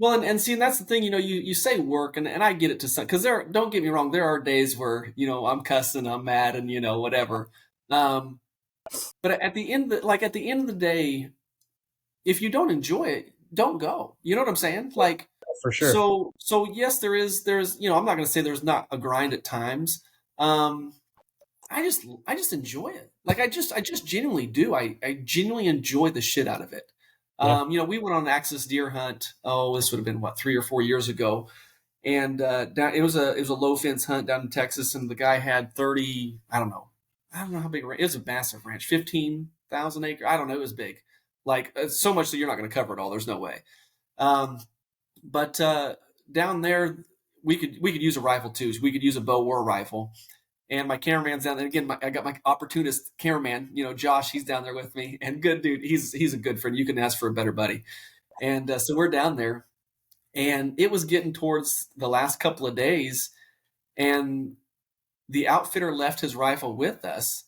Well, and see, and that's the thing, you say work, and I get it to some, because don't get me wrong, there are days where, I'm cussing, I'm mad, and, whatever. But at the end of the day, if you don't enjoy it, don't go. You know what I'm saying? Like, for sure. So yes, there's, I'm not going to say there's not a grind at times. I just enjoy it. Like I just genuinely do. I genuinely enjoy the shit out of it. Yeah. We went on an axis deer hunt. Oh, this would have been 3 or 4 years ago. And it was a low fence hunt down in Texas, and the guy had 30, I don't know how big it was, a massive ranch, 15,000 acre. I don't know. It was big, like so much that you're not going to cover it all. There's no way. But down there, we could use a rifle too. So we could use a bow or a rifle. And my cameraman's down there. Again, I got my opportunist cameraman, Josh, he's down there with me. And good dude, he's a good friend. You couldn't ask for a better buddy. And so we're down there. And it was getting towards the last couple of days. And the outfitter left his rifle with us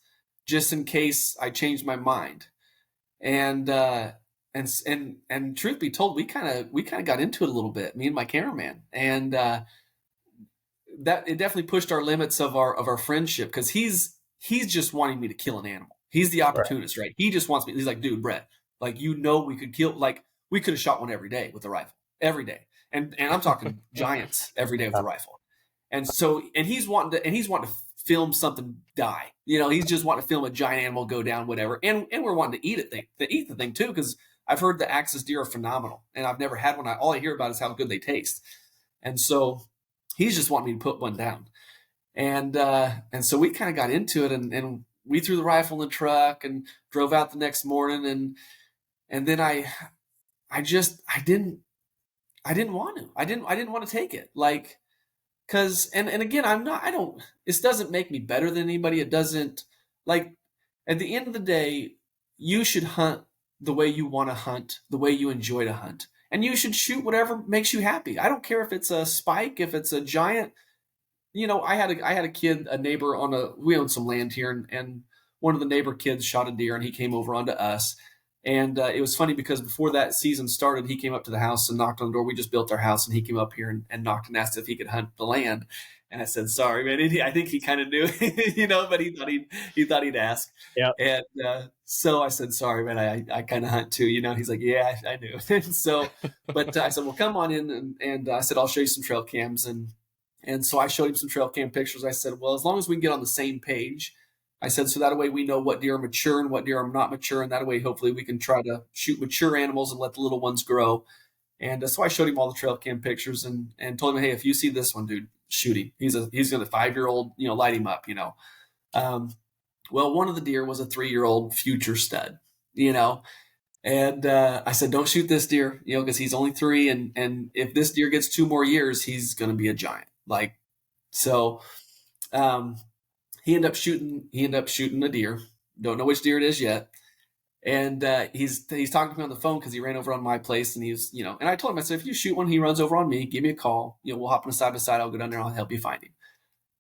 just in case I changed my mind. And truth be told, we kind of got into it a little bit, me and my cameraman. And that it definitely pushed our limits of our friendship, because he's just wanting me to kill an animal. He's the opportunist, right? He just wants me. He's like, dude, Brett, like, we could kill, like, we could have shot one every day with a rifle, every day, and I'm talking giants every day with a rifle. And so, and he's wanting to film something die. He's just wanting to film a giant animal go down, whatever. And we're wanting to eat the thing too, because I've heard the axis deer are phenomenal, and I've never had one. All I hear about is how good they taste, and so. He's just wanting me to put one down. And so we kind of got into it, and we threw the rifle in the truck and drove out the next morning. And then I didn't want to. I didn't want to take it. Like, cause, and again, this doesn't make me better than anybody. It doesn't, like, at the end of the day, you should hunt the way you want to hunt, the way you enjoy to hunt. And you should shoot whatever makes you happy. I don't care if it's a spike, if it's a giant. I had a kid, a neighbor we own some land here, and one of the neighbor kids shot a deer, and he came over onto us. And it was funny because before that season started, he came up to the house and knocked on the door. We just built our house, and he came up here and knocked and asked if he could hunt the land. And I said, sorry, man. I think he kind of knew, but he thought he'd ask. Yeah. And so I said, sorry, man, I kind of hunt too, He's like, yeah, I knew. And so, but I said, well, come on in. And I said, I'll show you some trail cams. And so I showed him some trail cam pictures. I said, well, as long as we can get on the same page, I said, so that way we know what deer are mature and what deer are not mature. And that way, hopefully we can try to shoot mature animals and let the little ones grow. And so I showed him all the trail cam pictures and told him, hey, if you see this one, dude, shoot him. He's going to 5-year-old, light him up, Well, one of the deer was a 3-year-old future stud, and I said, don't shoot this deer, because he's only 3. And if this deer gets 2 more years, he's going to be a giant. So he ended up shooting a deer. Don't know which deer it is yet. And he's talking to me on the phone because he ran over on my place, and he's, and I told him, I said, if you shoot one, he runs over on me, give me a call. We'll hop on a side by side. I'll go down there. I'll help you find him.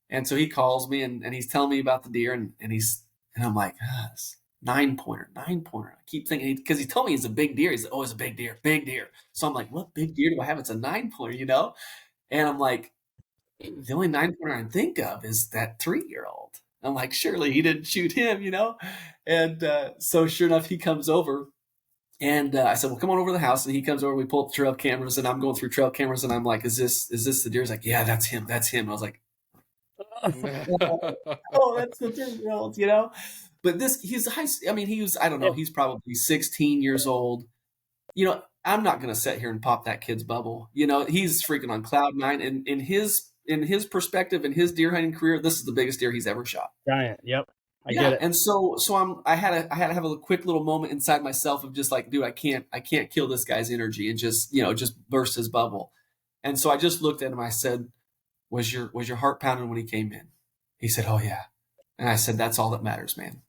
And so he calls me and he's telling me about the deer, and I'm like, 9-pointer. I keep thinking, because he told me he's a big deer. He's like, oh, it's a big deer. So I'm like, what big deer do I have? It's a 9-pointer, And I'm like, the only 9-pointer I can think of is that 3-year-old. I'm like, surely he didn't shoot him, And so sure enough, he comes over, and I said, well, come on over to the house. And he comes over, we pull up the trail cameras, and I'm going through trail cameras, and I'm like, is this the deer? He's like, yeah, that's him. And I was like, oh, that's the 3-year-old, But he's high. I mean, I don't know, he's probably 16 years old. I'm not going to sit here and pop that kid's bubble. He's freaking on cloud 9, and in his perspective, in his deer hunting career, this is the biggest deer he's ever shot. Giant. Yep. I get it. And so I had to have a quick little moment inside myself of just like, dude, I can't kill this guy's energy and just burst his bubble. And so I just looked at him. I said, was your heart pounding when he came in? He said, oh yeah. And I said, that's all that matters, man.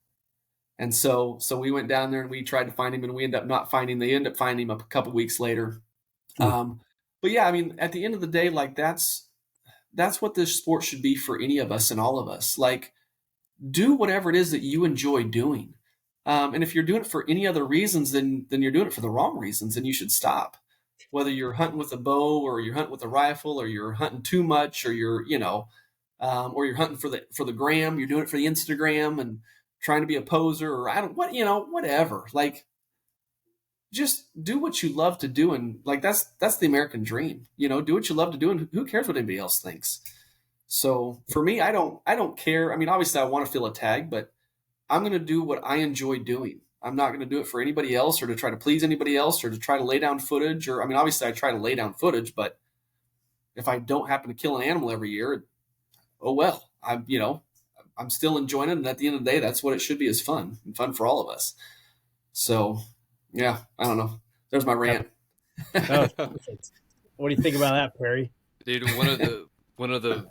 And so we went down there and we tried to find him, and we ended up not finding him. They ended up finding him a couple weeks later. But yeah, I mean, at the end of the day, like that's what this sport should be for any of us and all of us. Like, do whatever it is that you enjoy doing. And if you're doing it for any other reasons, then you're doing it for the wrong reasons, and you should stop. Whether you're hunting with a bow, or you're hunting with a rifle, or you're hunting too much, or you're, or you're hunting for the gram, you're doing it for the Instagram and trying to be a poser, or whatever. Like, just do what you love to do. And like, that's the American dream, do what you love to do, and who cares what anybody else thinks? So for me, I don't care. I mean, obviously I want to fill a tag, but I'm going to do what I enjoy doing. I'm not going to do it for anybody else, or to try to please anybody else, or to try to lay down footage. Or, I mean, obviously I try to lay down footage, but if I don't happen to kill an animal every year, oh well, I'm still enjoying it. And at the end of the day, that's what it should be, is fun for all of us. So yeah, I don't know. There's my rant. What do you think about that, Perry? Dude, one of the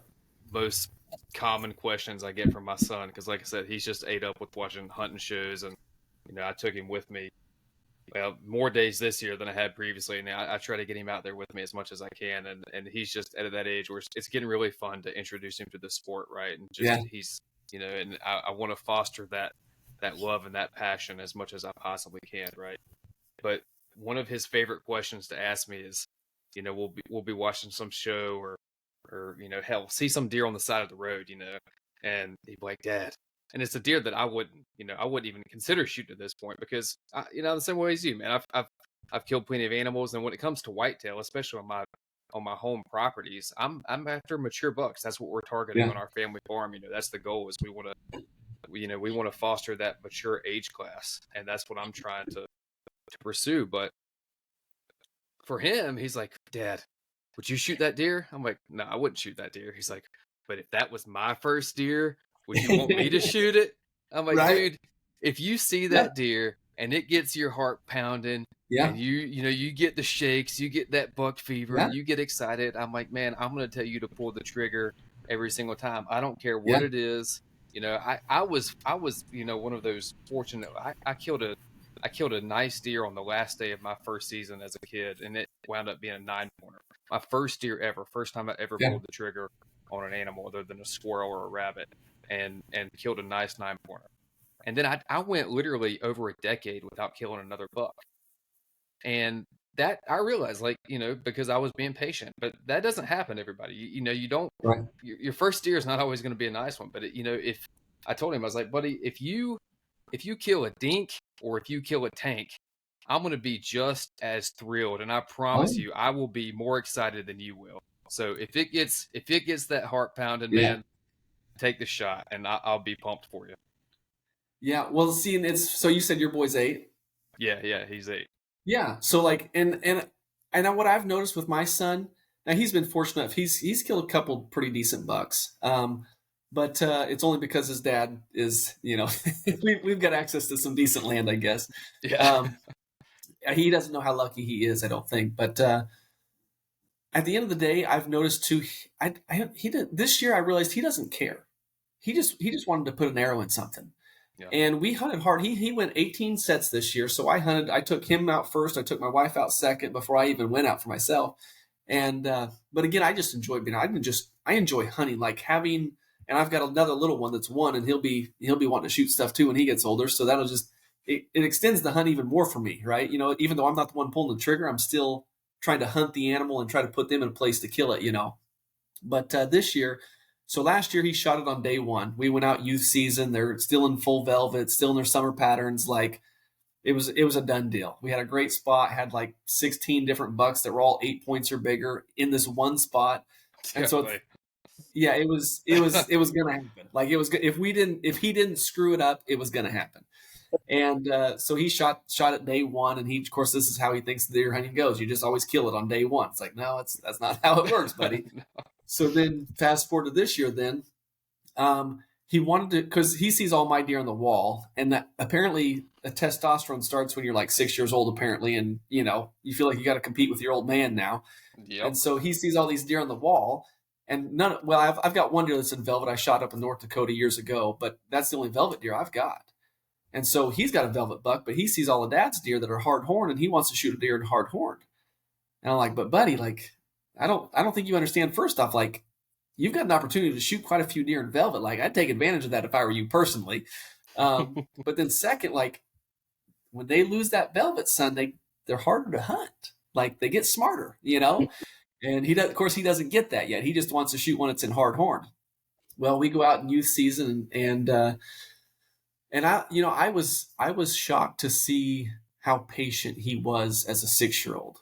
most common questions I get from my son, because like I said, he's just ate up with watching hunting shows, and I took him with me more days this year than I had previously, and I try to get him out there with me as much as I can, and he's just at that age where it's getting really fun to introduce him to the sport, right? And just he's and I want to foster that love and that passion as much as I possibly can, right? But one of his favorite questions to ask me is, we'll be watching some show, or hell, see some deer on the side of the road, and he'd be like, Dad. And it's a deer that I wouldn't even consider shooting at this point, because the same way as you, man, I've killed plenty of animals. And when it comes to whitetail, especially on my home properties, I'm after mature bucks. That's what we're targeting on our family farm. That's the goal, is we want to foster that mature age class. And that's what I'm trying to pursue. But for him, he's like, Dad, would you shoot that deer? I'm like, no, I wouldn't shoot that deer. He's like, but if that was my first deer, would you want me to shoot it? I'm like, dude, if you see that deer and it gets your heart pounding, and you get the shakes, you get that buck fever, and you get excited, I'm like, man, I'm going to tell you to pull the trigger every single time. I don't care what it is. I was one of those fortunate. I killed a nice deer on the last day of my first season as a kid, and it wound up being a 9-pointer. My first deer ever, first time I ever pulled the trigger on an animal other than a squirrel or a rabbit, and killed a nice 9-pointer. And then I went literally over a decade without killing another buck. And that I realized, because I was being patient, but that doesn't happen to everybody. You don't, your first deer is not always going to be a nice one. But if I told him, I was like, buddy, if you kill a dink, or if you kill a tank, I'm going to be just as thrilled. And I promise you, I will be more excited than you will. So if it gets that heart pounding, man, take the shot, and I'll be pumped for you. Yeah. Well, see, and it's so you said your boy's 8. Yeah, he's 8. Yeah. So like, and what I've noticed with my son, now he's been fortunate enough. He's killed a couple pretty decent bucks. But it's only because his dad is, we've got access to some decent land, I guess. Yeah. Um, he doesn't know how lucky he is, I don't think. But at the end of the day, I've noticed too. He did this year. I realized he doesn't care. He just wanted to put an arrow in something. Yeah. And we hunted hard. He went 18 sets this year. So I took him out first. I took my wife out second before I even went out for myself. And, but again, I just enjoy I enjoy hunting, like having, and I've got another little one that's 1 and he'll be wanting to shoot stuff too when he gets older. So that'll just, it extends the hunt even more for me, right? Even though I'm not the one pulling the trigger, I'm still trying to hunt the animal and try to put them in a place to kill it. But this year, so last year he shot it on day 1. We went out youth season. They're still in full velvet, still in their summer patterns. Like it was a done deal. We had a great spot, had like 16 different bucks that were all 8 points or bigger in this one spot. And so yeah, it was gonna happen. Like it was if he didn't screw it up, it was gonna happen. And so he shot at day 1, and of course, this is how he thinks the deer hunting goes. You just always kill it on day 1. It's like, no, that's not how it works, buddy. No. So then fast forward to this year, then he wanted to, because he sees all my deer on the wall, and that apparently a testosterone starts when you're like 6 years old, apparently, and you feel like you got to compete with your old man now. Yep. And so he sees all these deer on the wall, and I've got one deer that's in velvet I shot up in North Dakota years ago, but that's the only velvet deer I've got. And so he's got a velvet buck, but he sees all of Dad's deer that are hard horned, and he wants to shoot a deer in hard horned. And I'm like, but buddy, like, I don't think you understand. First off, like, you've got an opportunity to shoot quite a few deer in velvet. Like, I'd take advantage of that if I were you personally. But then second, like, when they lose that velvet, son, they're harder to hunt. Like, they get smarter, And of course, he doesn't get that yet. He just wants to shoot when it's in hard horn. Well, we go out in youth season, and I was shocked to see how patient he was as a 6-year-old.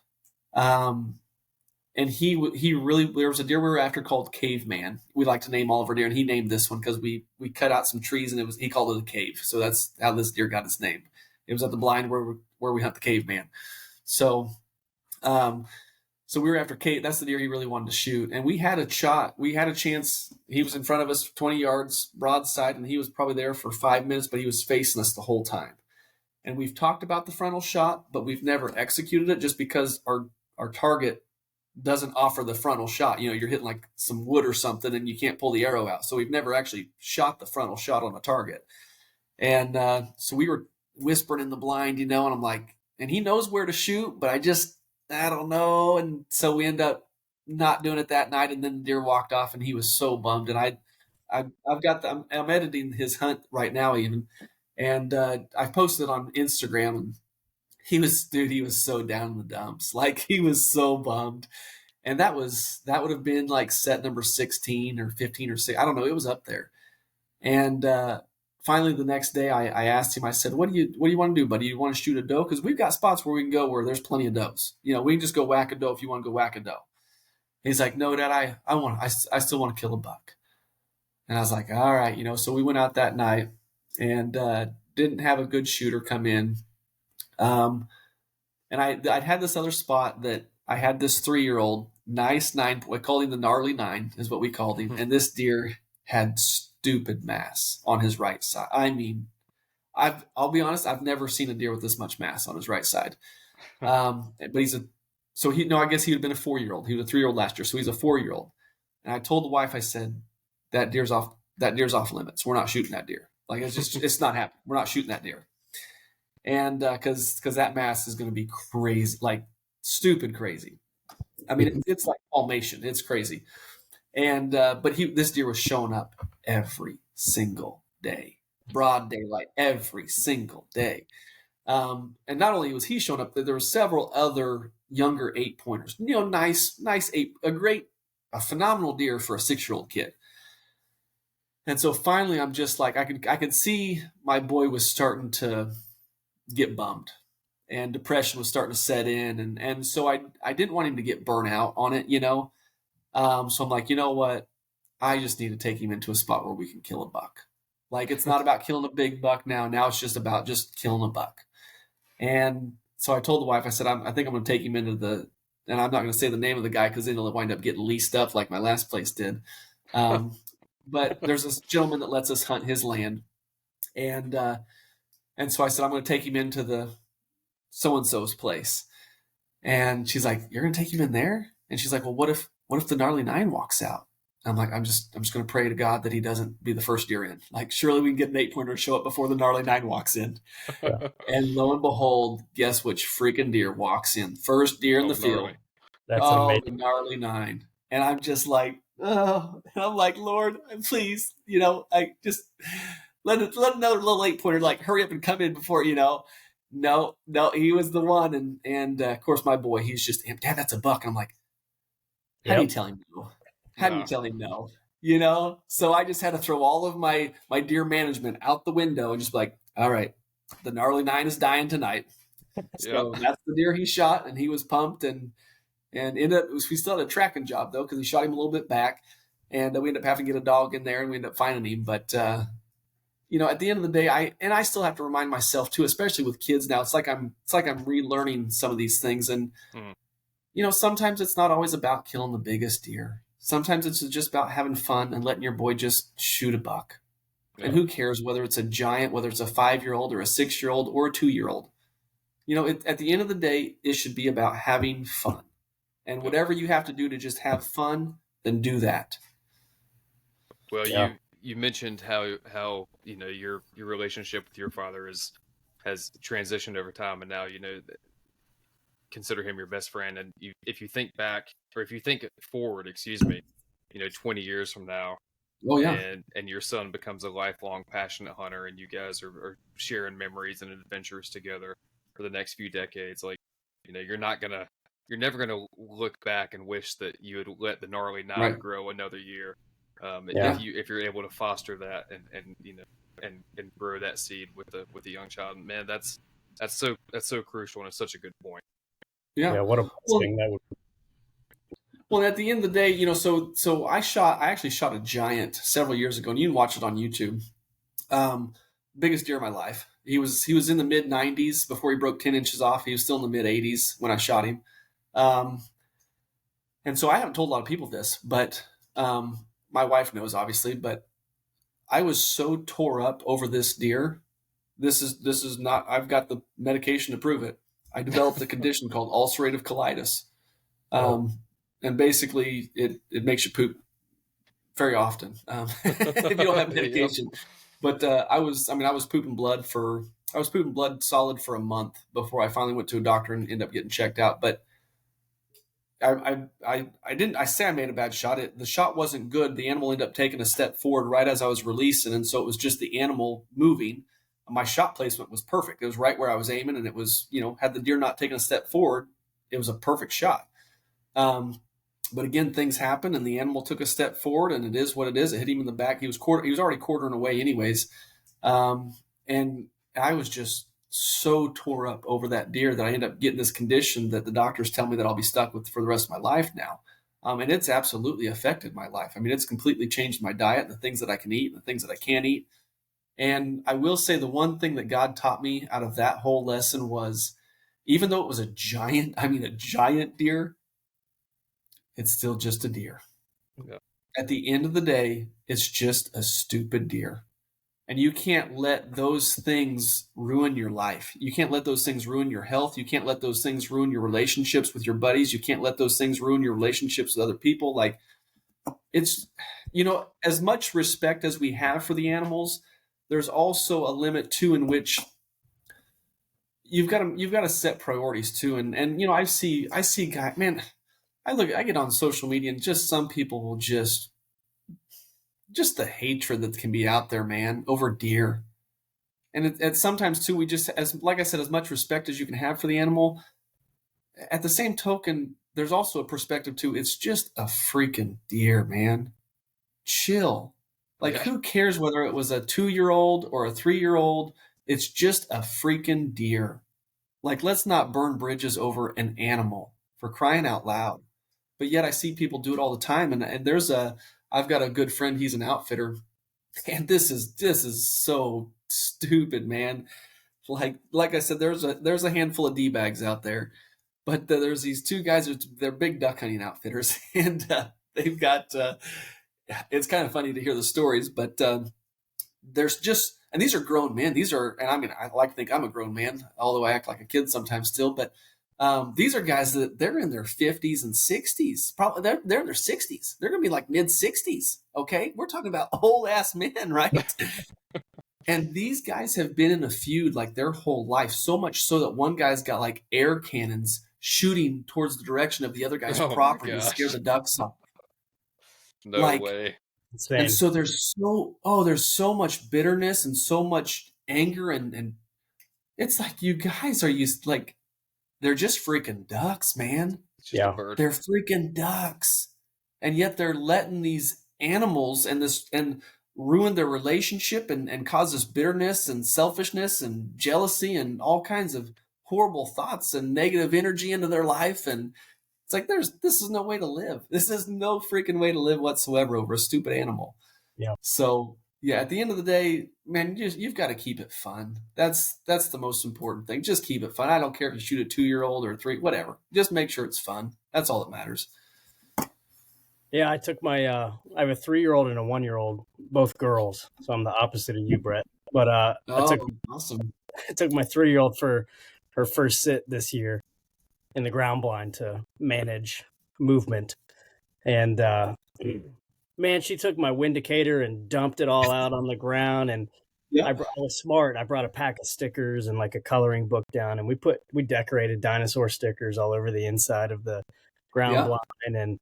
And he really, there was a deer we were after called Caveman. We like to name all of our deer, and he named this one because we cut out some trees, and he called it a cave. So that's how this deer got its name. It was at the blind where we hunt the Caveman. So, so we were after Kate. That's the deer he really wanted to shoot. And we had a shot. We had a chance. He was in front of us 20 yards broadside, and he was probably there for 5 minutes, but he was facing us the whole time. And we've talked about the frontal shot, but we've never executed it just because our target doesn't offer the frontal shot. You're hitting like some wood or something, and you can't pull the arrow out. So we've never actually shot the frontal shot on a target. And so we were whispering in the blind, and I'm like, and he knows where to shoot, but I don't know. And so we end up not doing it that night. And then the deer walked off, and he was so bummed. And I'm editing his hunt right now even. And I posted on Instagram, and he was so down in the dumps. Like he was so bummed. And that would have been like set number 16 or 15 or 6. I don't know. It was up there. And, finally, the next day, I asked him. I said, "What do you want to do, buddy? You want to shoot a doe? Because we've got spots where we can go where there's plenty of does. We can just go whack a doe if you want to go whack a doe." He's like, "No, Dad, I still want to kill a buck." And I was like, "All right, So we went out that night and didn't have a good shooter come in. And I'd had this other spot that I had this 3-year-old, nice 9. I called him the gnarly 9, is what we called him. And this deer had stupid mass on his right side. I mean, I'll be honest, I've never seen a deer with this much mass on his right side. But I guess he would have been a 4-year-old. He was a 3-year-old last year, so he's a 4-year-old. And I told the wife, I said, that deer's off limits. We're not shooting that deer. Like it's not happening. We're not shooting that deer. And because that mass is going to be crazy, like stupid crazy. I mean, it's like Dalmatian. It's crazy. And but this deer was showing up every single day, broad daylight, every single day. And not only was he showing up, there were several other younger 8-pointers. Nice 8, a phenomenal deer for a 6-year-old kid. And so finally, I'm just like, I could see my boy was starting to get bummed, and depression was starting to set in, and so I didn't want him to get burnt out on it, So I'm like, you know what? I just need to take him into a spot where we can kill a buck. Like, it's not about killing a big buck now. Now it's just about just killing a buck. And so I told the wife, I said, I think I'm going to take him into and I'm not going to say the name of the guy because then he'll wind up getting leased up like my last place did. But there's this gentleman that lets us hunt his land. And so I said, I'm going to take him into the so-and-so's place. And she's like, you're going to take him in there? And she's like, well, what if the gnarly nine walks out? I'm like, I'm just going to pray to God that he doesn't be the first deer in. Like, surely we can get an 8-pointer to show up before the gnarly nine walks in. Yeah. And lo and behold, guess which freaking deer walks in? First deer in the field. Gnarly. That's the amazing. gnarly nine. And I'm just like, oh, and I'm like, Lord, please, I just let another little 8-pointer like hurry up and come in before, No, he was the one. And of course my boy, he's just, Dad, that's a buck. And I'm like, how do you tell him no? How do you tell him no? So I just had to throw all of my deer management out the window and just be like, all right, the gnarly nine is dying tonight. So that's the deer he shot, and he was pumped and ended up, we still had a tracking job though, because he shot him a little bit back, and we ended up having to get a dog in there, and we ended up finding him. But at the end of the day, I still have to remind myself too, especially with kids now. It's like I'm relearning some of these things, and sometimes it's not always about killing the biggest deer. Sometimes it's just about having fun and letting your boy just shoot a buck. Yeah. And who cares whether it's a giant, whether it's a 5-year-old or a 6-year-old or a 2-year-old. At the end of the day, it should be about having fun. And whatever you have to do to just have fun, then do that. Well, you mentioned how your relationship with your father has transitioned over time, and now consider him your best friend. And if you think back, or if you think forward, 20 years from now, and your son becomes a lifelong passionate hunter, and you guys are sharing memories and adventures together for the next few decades, like, you're never gonna look back and wish that you had let the gnarly nine grow another year. If you're able to foster that and grow that seed with the young child, man, that's so crucial, and it's such a good point. Yeah, what a thing that would be. Well, at the end of the day, so I actually shot a giant several years ago, and you can watch it on YouTube. Biggest deer of my life. He was in the mid 90s before he broke 10 inches off. He was still in the mid 80s when I shot him. And so I haven't told a lot of people this, but my wife knows, obviously, but I was so tore up over this deer. This is not, I've got the medication to prove it. I developed a condition called ulcerative colitis. And basically it makes you poop very often if you don't have medication. But I was pooping blood solid for a month before I finally went to a doctor and ended up getting checked out. But I say I made a bad shot. The shot wasn't good. The animal ended up taking a step forward right as I was releasing, and so it was just the animal moving. My shot placement was perfect. It was right where I was aiming, and it was, had the deer not taken a step forward, it was a perfect shot. But again, things happen, and the animal took a step forward, and it is what it is. It hit him in the back. He was already quartering away anyways. And I was just so tore up over that deer that I ended up getting this condition that the doctors tell me that I'll be stuck with for the rest of my life now. And it's absolutely affected my life. I mean, it's completely changed my diet and the things that I can eat and the things that I can't eat. And I will say the one thing that God taught me out of that whole lesson was, even though it was a giant deer, it's still just a deer. Yeah. At the end of the day, it's just a stupid deer. And you can't let those things ruin your life. You can't let those things ruin your health. You can't let those things ruin your relationships with your buddies. You can't let those things ruin your relationships with other people. Like, it's, as much respect as we have for the animals, there's also a limit too, in which you've got to set priorities too. And I see guys, man, I get on social media, and just some people will just the hatred that can be out there, man, over deer. And sometimes too, we just, like I said, as much respect as you can have for the animal. At the same token, there's also a perspective too. It's just a freaking deer, man. Chill. Like, who cares whether it was a 2-year-old or a 3-year-old? It's just a freaking deer. Like, let's not burn bridges over an animal, for crying out loud. But yet I see people do it all the time. And I've got a good friend. He's an outfitter, And this is so stupid, man. Like I said, there's a handful of D-bags out there, but there's these two guys. They're big duck hunting outfitters, and they've got. It's kind of funny to hear the stories, but there's just, and these are grown men. These are, and I mean, I like to think I'm a grown man, although I act like a kid sometimes still. But these are guys that they're in their 50s and 60s. Probably they're in their 60s. They're going to be like mid 60s. Okay, we're talking about old ass men, right? And these guys have been in a feud like their whole life, so much so that one guy's got like air cannons shooting towards the direction of the other guy's property to scare the ducks off. No way. Insane. And so there's so much bitterness and so much anger, and it's like, you guys are used, like, they're just freaking ducks, man. It's just a bird. They're freaking ducks. And yet they're letting these animals and ruin their relationship and cause this bitterness and selfishness and jealousy and all kinds of horrible thoughts and negative energy into their life. And it's like, this is no way to live. This is no freaking way to live whatsoever over a stupid animal. Yeah. So yeah, at the end of the day, man, you've got to keep it fun. That's the most important thing. Just keep it fun. I don't care if you shoot a 2-year-old or a 3, whatever. Just make sure it's fun. That's all that matters. Yeah, I took my I have a 3-year-old and a 1-year-old, both girls. So I'm the opposite of you, Brett. But Awesome. I took my 3-year-old for her first sit this year in the ground blind to manage movement. And man, she took my windicator and dumped it all out on the ground. And I was smart. I brought a pack of stickers and like a coloring book down, and we decorated dinosaur stickers all over the inside of the ground blind. And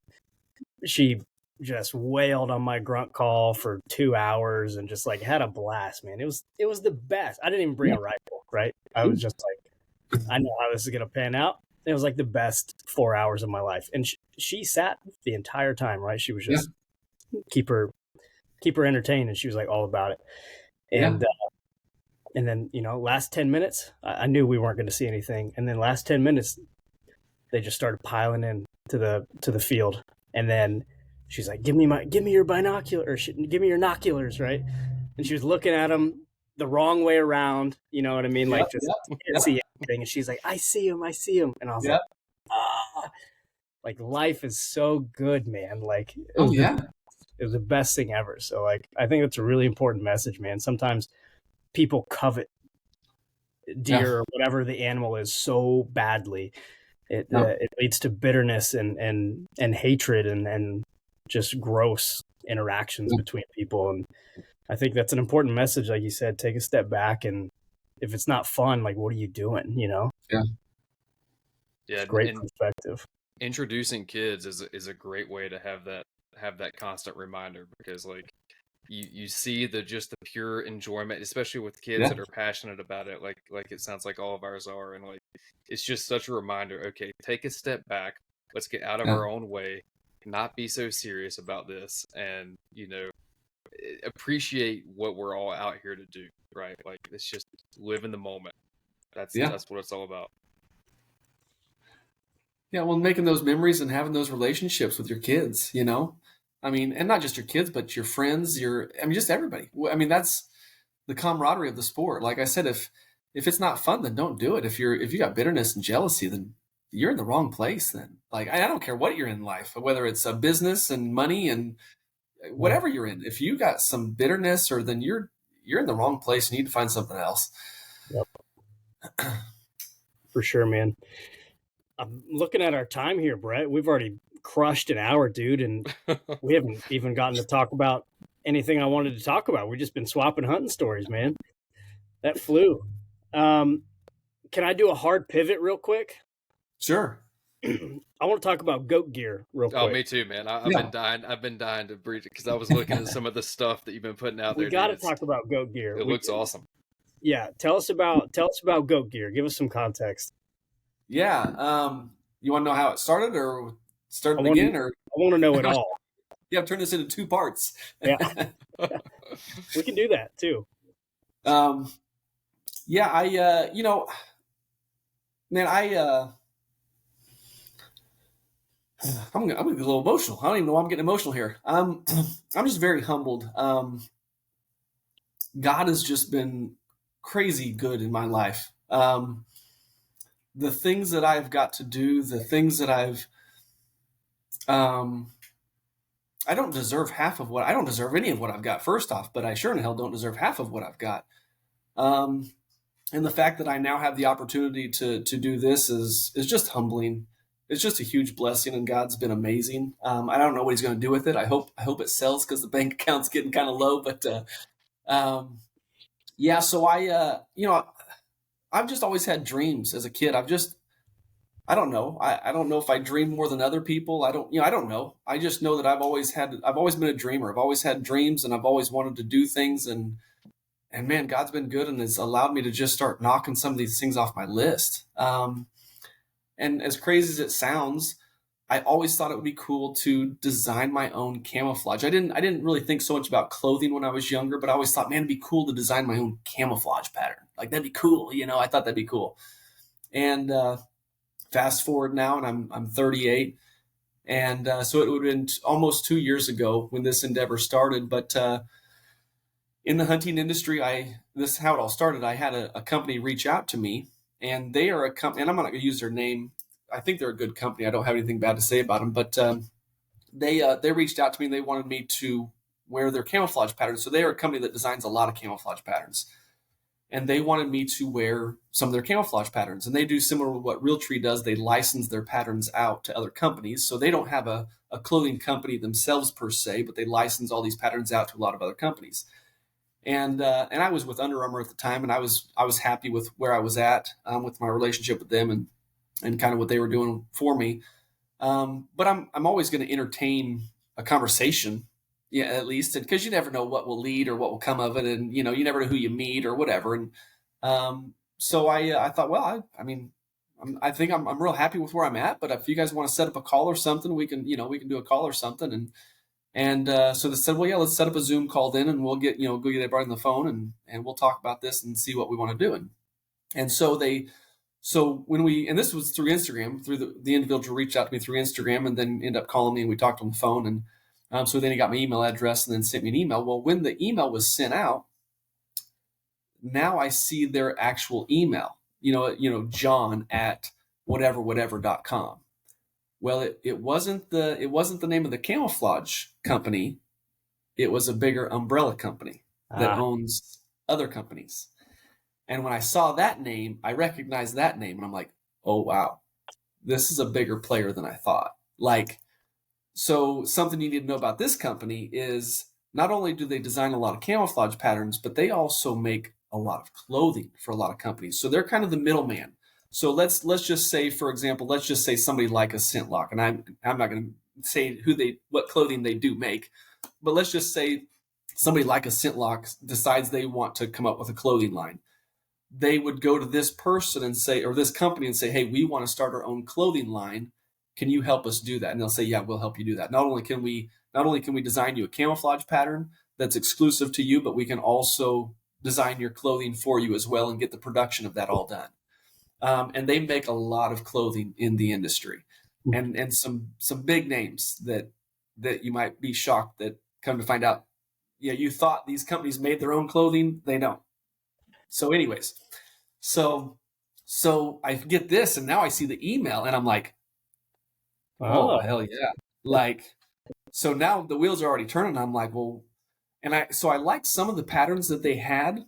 she just wailed on my grunt call for 2 hours and just like had a blast, man. It was the best. I didn't even bring a rifle, right? I was just like, I know how this is gonna pan out. It was like the best 4 hours of my life, and she sat the entire time, right? She was just keep her entertained, and she was like all about it. And and then, you know, last 10 minutes, I knew we weren't going to see anything, and then last 10 minutes, they just started piling in to the field. And then she's like, give me your binoculars, or give me your noculars, right? And she was looking at them the wrong way around, you know what I mean? Like, just can't see anything. And she's like, I see him. And I was like, like, life is so good, man. Like, it was the best thing ever. So, like, I think that's a really important message, man. Sometimes people covet deer or whatever the animal is so badly. It leads to bitterness and hatred and just gross interactions between people. And I think that's an important message. Like you said, take a step back, and if it's not fun, like, what are you doing? You know? Yeah. It's great perspective. Introducing kids is a great way to have that constant reminder, because like you see the pure enjoyment, especially with kids that are passionate about it, like it sounds like all of ours are, and like it's just such a reminder. Okay, take a step back. Let's get out of our own way, not be so serious about this, and, you know, appreciate what we're all out here to do, right? Like, it's just live in the moment. That's what it's all about. Yeah, well, making those memories and having those relationships with your kids, you know, I mean, and not just your kids, but your friends, just everybody. I mean, that's the camaraderie of the sport. Like I said, if it's not fun, then don't do it. If you got bitterness and jealousy, then you're in the wrong place. Then, like, I don't care what you're in life, whether it's a business and money and whatever you're in. If you got some bitterness, or then you're in the wrong place. You need to find something else. Yep. For sure, man. I'm looking at our time here, Brett. We've already crushed an hour, dude, and we haven't even gotten to talk about anything I wanted to talk about. We've just been swapping hunting stories, man. That flew. Can I do a hard pivot real quick? Sure. I want to talk about goat gear real quick. Oh, me too, man. I've been dying to breed it, because I was looking at some of the stuff that you've been putting out there. We got to talk about goat gear. It looks awesome. Yeah, tell us about goat gear. Give us some context. Yeah. You want to know how it started, or start again, or I want to know it all. Yeah, I've turned this into 2 parts. Yeah. We can do that too. Yeah, I you know, man, I'm gonna get a little emotional. I don't even know why I'm getting emotional here. I'm just very humbled. God has just been crazy good in my life. The things that I've got to do, the things that um, I don't deserve I don't deserve any of what I've got, first off, but I sure in hell don't deserve half of what I've got. Um, and the fact that I now have the opportunity to do this is just humbling. It's just a huge blessing, and God's been amazing. I don't know what He's going to do with it. I hope it sells because the bank account's getting kind of low. But yeah, so I've just always had dreams as a kid. I don't know. I don't know if I dream more than other people. I don't know. I just know that I've always been a dreamer. I've always had dreams, and I've always wanted to do things, and man, God's been good and has allowed me to just start knocking some of these things off my list. And as crazy as it sounds, I always thought it would be cool to design my own camouflage. I didn't really think so much about clothing when I was younger, but I always thought, man, it'd be cool to design my own camouflage pattern. Like that'd be cool. I thought that'd be cool. And fast forward now, and I'm 38. And so it would have been almost 2 years ago when this endeavor started. But in the hunting industry, this is how it all started. I had a company reach out to me, and they are a company, and I'm not going to use their name. I think they're a good company. I don't have anything bad to say about them, but they reached out to me and they wanted me to wear their camouflage patterns. So they are a company that designs a lot of camouflage patterns. And they wanted me to wear some of their camouflage patterns. And they do similar to what Realtree does. They license their patterns out to other companies. So they don't have a clothing company themselves per se, but they license all these patterns out to a lot of other companies. And I was with Under Armour at the time, and I was happy with where I was at with my relationship with them and kind of what they were doing for me. But I'm always going to entertain a conversation, yeah, at least, because you never know what will lead or what will come of it, and you never know who you meet or whatever. And so I thought, well, I think I'm real happy with where I'm at. But if you guys want to set up a call or something, we can do a call or something. And so they said, well, yeah, let's set up a Zoom call then, and we'll get go get everybody on the phone, and we'll talk about this and see what we want to do. And so when this was through Instagram, through the individual reached out to me through Instagram, and then ended up calling me, and we talked on the phone. And so then he got my email address and then sent me an email. Well, when the email was sent out, now I see their actual email, John at whatever.com. Well, it wasn't the name of the camouflage company. It was a bigger umbrella company that owns other companies. And when I saw that name, I recognized that name, and I'm like, oh, wow, this is a bigger player than I thought. So something you need to know about this company is not only do they design a lot of camouflage patterns, but they also make a lot of clothing for a lot of companies. So they're kind of the middleman. So let's just say, for example, somebody like a Scentlock, and I'm not going to say what clothing they do make, but let's just say somebody like a Scentlock decides they want to come up with a clothing line. They would go to this person and say, or this company and say, hey, we want to start our own clothing line. Can you help us do that? And they'll say, yeah, we'll help you do that. Not only can we design you a camouflage pattern that's exclusive to you, but we can also design your clothing for you as well and get the production of that all done. And they make a lot of clothing in the industry, and some big names that you might be shocked that come to find out, yeah, you thought these companies made their own clothing. They don't. So anyways, so I get this, and now I see the email, and I'm like, oh, hell yeah. So now the wheels are already turning. I'm like, well, and I liked some of the patterns that they had,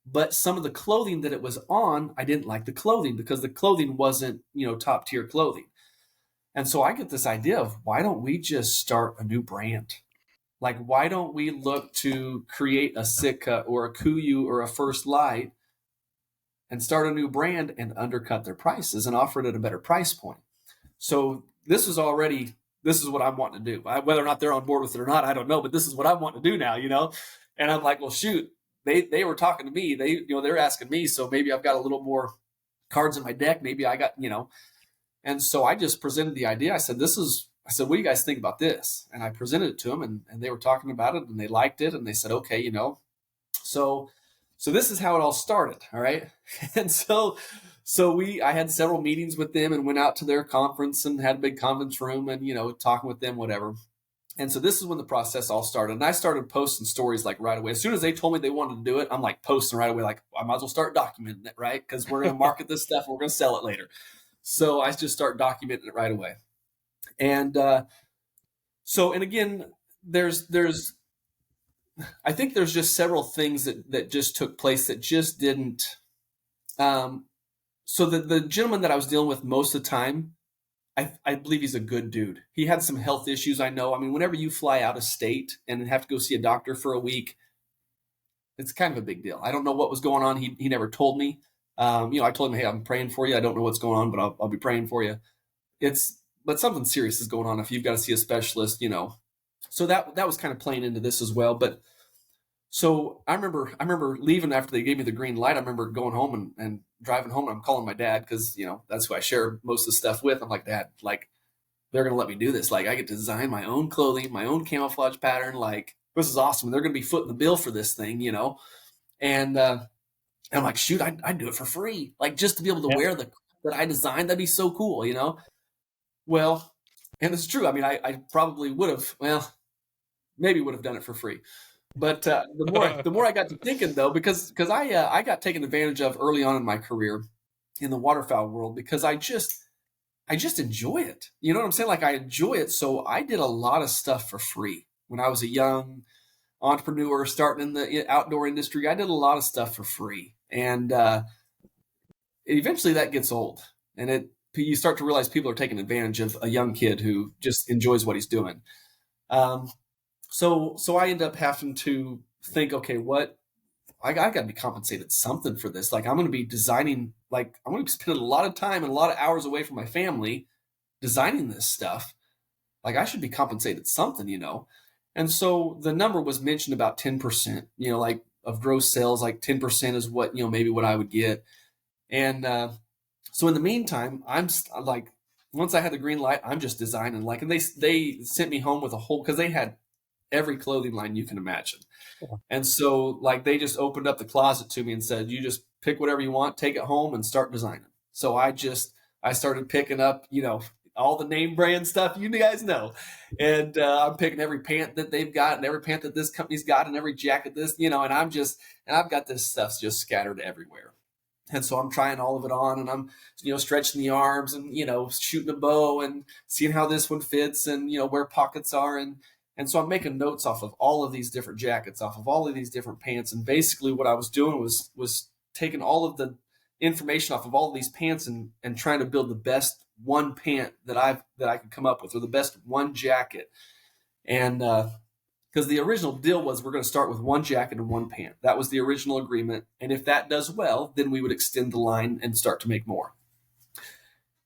but some of the clothing that it was on, I didn't like the clothing because the clothing wasn't, top tier clothing. And so I get this idea of, why don't we just start a new brand? Why don't we look to create a Sitka or a Kuiu or a First Light and start a new brand and undercut their prices and offer it at a better price point? So this is what I'm wanting to do. Whether or not they're on board with it or not, I don't know, but this is what I want to do now, And I'm like, well, shoot, they were talking to me. They're asking me, so maybe I've got a little more cards in my deck. Maybe I got, And so I just presented the idea. I said, what do you guys think about this? And I presented it to them, and they were talking about it, and they liked it, and they said, okay, So this is how it all started, all right? And so I had several meetings with them and went out to their conference and had a big conference room and, talking with them, whatever. And so this is when the process all started. And I started posting stories like right away. As soon as they told me they wanted to do it, I'm like posting right away, like I might as well start documenting it, right? Because we're going to market this stuff. We're going to sell it later. So I just start documenting it right away. And and again, I think there's just several things that just took place that just didn't. So the gentleman that I was dealing with most of the time, I believe he's a good dude. He had some health issues, I know. I mean, whenever you fly out of state and have to go see a doctor for a week, it's kind of a big deal. I don't know what was going on. He never told me. I told him, hey, I'm praying for you. I don't know what's going on, but I'll be praying for you. But something serious is going on if you've got to see a specialist, So that was kind of playing into this as well. But so I remember leaving after they gave me the green light. I remember going home and driving home, and I'm calling my dad because, that's who I share most of the stuff with. I'm like, Dad, like, they're going to let me do this. Like, I get to design my own clothing, my own camouflage pattern. Like, this is awesome. They're going to be footing the bill for this thing, And I'm like, shoot, I'd do it for free. Like, just to be able to wear the that I designed, that'd be so cool, Well, and it's true. I mean, I probably would have, maybe would have done it for free. But the more I got to thinking, though, because I got taken advantage of early on in my career in the waterfowl world, because I just enjoy it. You know what I'm saying? Like, I enjoy it. So I did a lot of stuff for free when I was a young entrepreneur starting in the outdoor industry. I did a lot of stuff for free, and eventually that gets old, and you start to realize people are taking advantage of a young kid who just enjoys what he's doing. So I end up having to think, okay, what I got to be compensated something for this. Like, I'm going to be designing, like, I'm going to be spending a lot of time and a lot of hours away from my family designing this stuff. Like, I should be compensated something, And so the number was mentioned about 10%, like, of gross sales, like 10% is what, maybe what I would get. And so in the meantime, I'm like, once I had the green light, I'm just designing, like, and they sent me home with a whole, because they had every clothing line you can imagine. And so, like, they just opened up the closet to me and said, you just pick whatever you want, take it home and start designing. So I started picking up, all the name brand stuff you guys know. And I'm picking every pant that they've got and every pant that this company's got and every jacket and I've got this stuff just scattered everywhere. And so I'm trying all of it on, and I'm, stretching the arms and, shooting a bow and seeing how this one fits and, where pockets are. And so I'm making notes off of all of these different jackets, off of all of these different pants. And basically what I was doing was taking all of the information off of all of these pants and trying to build the best one pant that I could come up with, or the best one jacket. And because the original deal was we're going to start with one jacket and one pant. That was the original agreement. And if that does well, then we would extend the line and start to make more.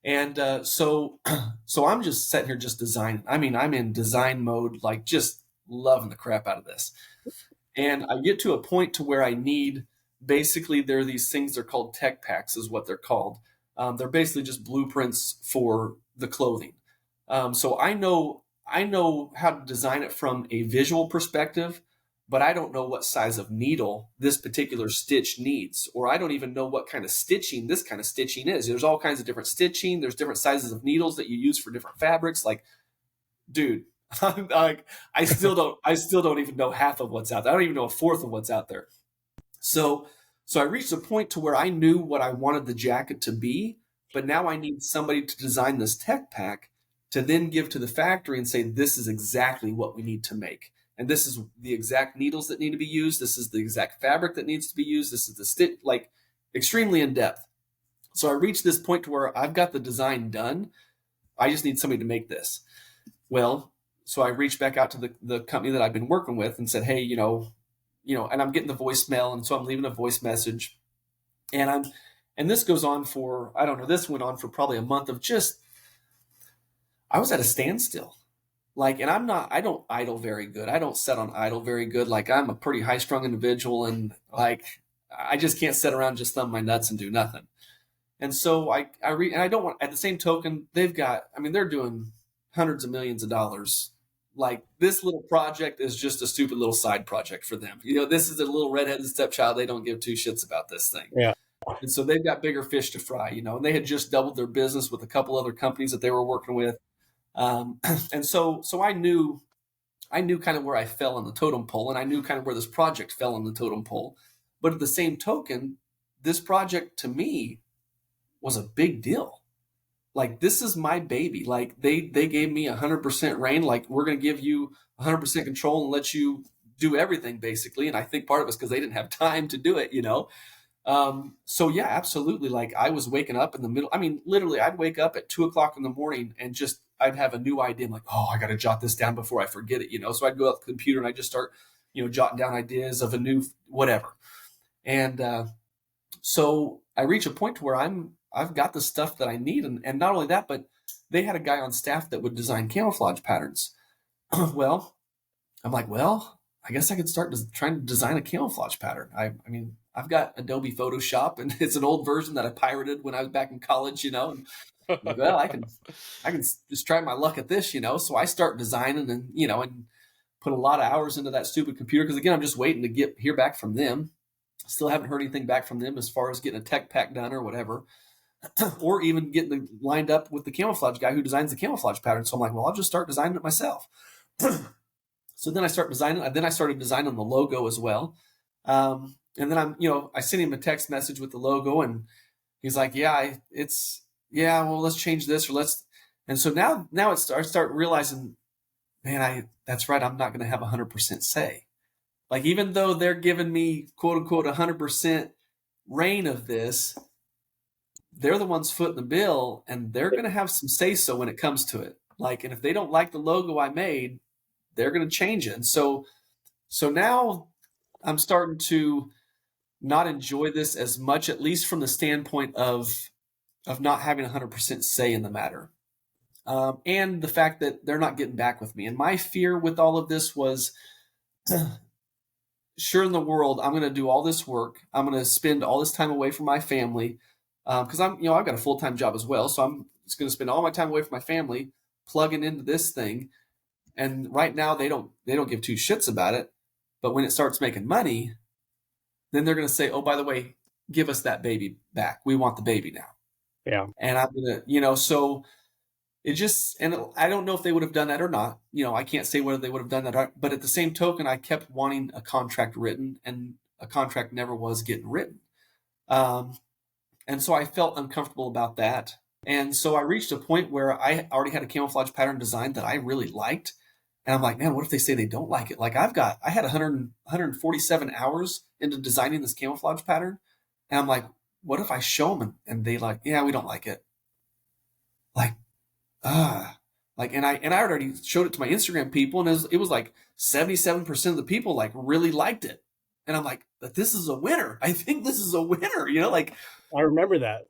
And so I'm just sitting here just designing. I mean, I'm in design mode, like, just loving the crap out of this. And I get to a point to where I need, basically, there are these things, they're called tech packs is what they're called. They're basically just blueprints for the clothing. So I know how to design it from a visual perspective, but I don't know what size of needle this particular stitch needs, or I don't even know what kind of stitching this kind of stitching is. There's all kinds of different stitching. There's different sizes of needles that you use for different fabrics. Like, dude, I still don't even know half of what's out there. I don't even know a fourth of what's out there. So I reached a point to where I knew what I wanted the jacket to be, but now I need somebody to design this tech pack to then give to the factory and say, this is exactly what we need to make. And this is the exact needles that need to be used. This is the exact fabric that needs to be used. This is the stitch, like, extremely in depth. So I reached this point to where I've got the design done. I just need somebody to make this. Well, so I reached back out to the company that I've been working with and said, hey, and I'm getting the voicemail. And so I'm leaving a voice message, and this goes on for, I don't know, this went on for probably a month of just, I was at a standstill. Like, and I don't idle very good. I don't set on idle very good. Like, I'm a pretty high strung individual, and, like, I just can't sit around, just thumb my nuts and do nothing. And so and I don't want, at the same token, they're doing hundreds of millions of dollars. Like, this little project is just a stupid little side project for them. This is a little redheaded stepchild. They don't give two shits about this thing. Yeah. And so they've got bigger fish to fry, and they had just doubled their business with a couple other companies that they were working with. And so I knew I knew kind of where I fell on the totem pole, and I knew kind of where this project fell on the totem pole. But at the same token, this project to me was a big deal. Like, this is my baby. Like, they gave me 100% reign. Like, we're going to give you 100% control and let you do everything, basically. And I think part of it's because they didn't have time to do it, you know? So yeah, absolutely. Like, I was waking up in the middle. I mean, literally, I'd wake up at 2:00 in the morning and just, I'd have a new idea. I'm like, oh, I got to jot this down before I forget it, you know? So I'd go out to the computer and I just start, you know, jotting down ideas of a new whatever. And, so I reach a point where I've got the stuff that I need. And not only that, but they had a guy on staff that would design camouflage patterns. Well, I'm like, well, I guess I could start trying to design a camouflage pattern. I mean, I've got Adobe Photoshop, and it's an old version that I pirated when I was back in college, you know. And I'm like, well, I can just try my luck at this, you know. So I start designing, and you know, and put a lot of hours into that stupid computer because again, I'm just waiting to hear back from them. Still haven't heard anything back from them as far as getting a tech pack done or whatever, or even getting lined up with the camouflage guy who designs the camouflage pattern. So I'm like, well, I'll just start designing it myself. So then I start designing. Then I started designing the logo as well. And then I sent him a text message with the logo, and he's like, yeah, well, let's change this, or let's. And so now I start realizing, man, that's right. I'm not going to have 100% say. Like, even though they're giving me quote unquote 100% reign of this, they're the ones footing the bill, and they're going to have some say so when it comes to it. Like, and if they don't like the logo I made, they're going to change it. And so now I'm starting to not enjoy this as much, at least from the standpoint of not having 100% say in the matter. And the fact that they're not getting back with me. And my fear with all of this was, sure, in the world, I'm going to do all this work. I'm going to spend all this time away from my family because I've got a full-time job as well. So I'm just going to spend all my time away from my family plugging into this thing. And right now they don't give two shits about it. But when it starts making money, then they're going to say, oh, by the way, give us that baby back. We want the baby now. Yeah. And I'm going to, so it just, and I don't know if they would have done that or not. I can't say whether they would have done that. But at the same token, I kept wanting a contract written, and a contract never was getting written. And so I felt uncomfortable about that. And so I reached a point where I already had a camouflage pattern designed that I really liked. And I'm like, man, what if they say they don't like it? Like, I had 147 hours into designing this camouflage pattern. And I'm like, what if I show them and they like, yeah, we don't like it. Like, and I already showed it to my Instagram people, and it was like 77% of the people like really liked it. And I'm like, but this is a winner. I think this is a winner, like. I remember that.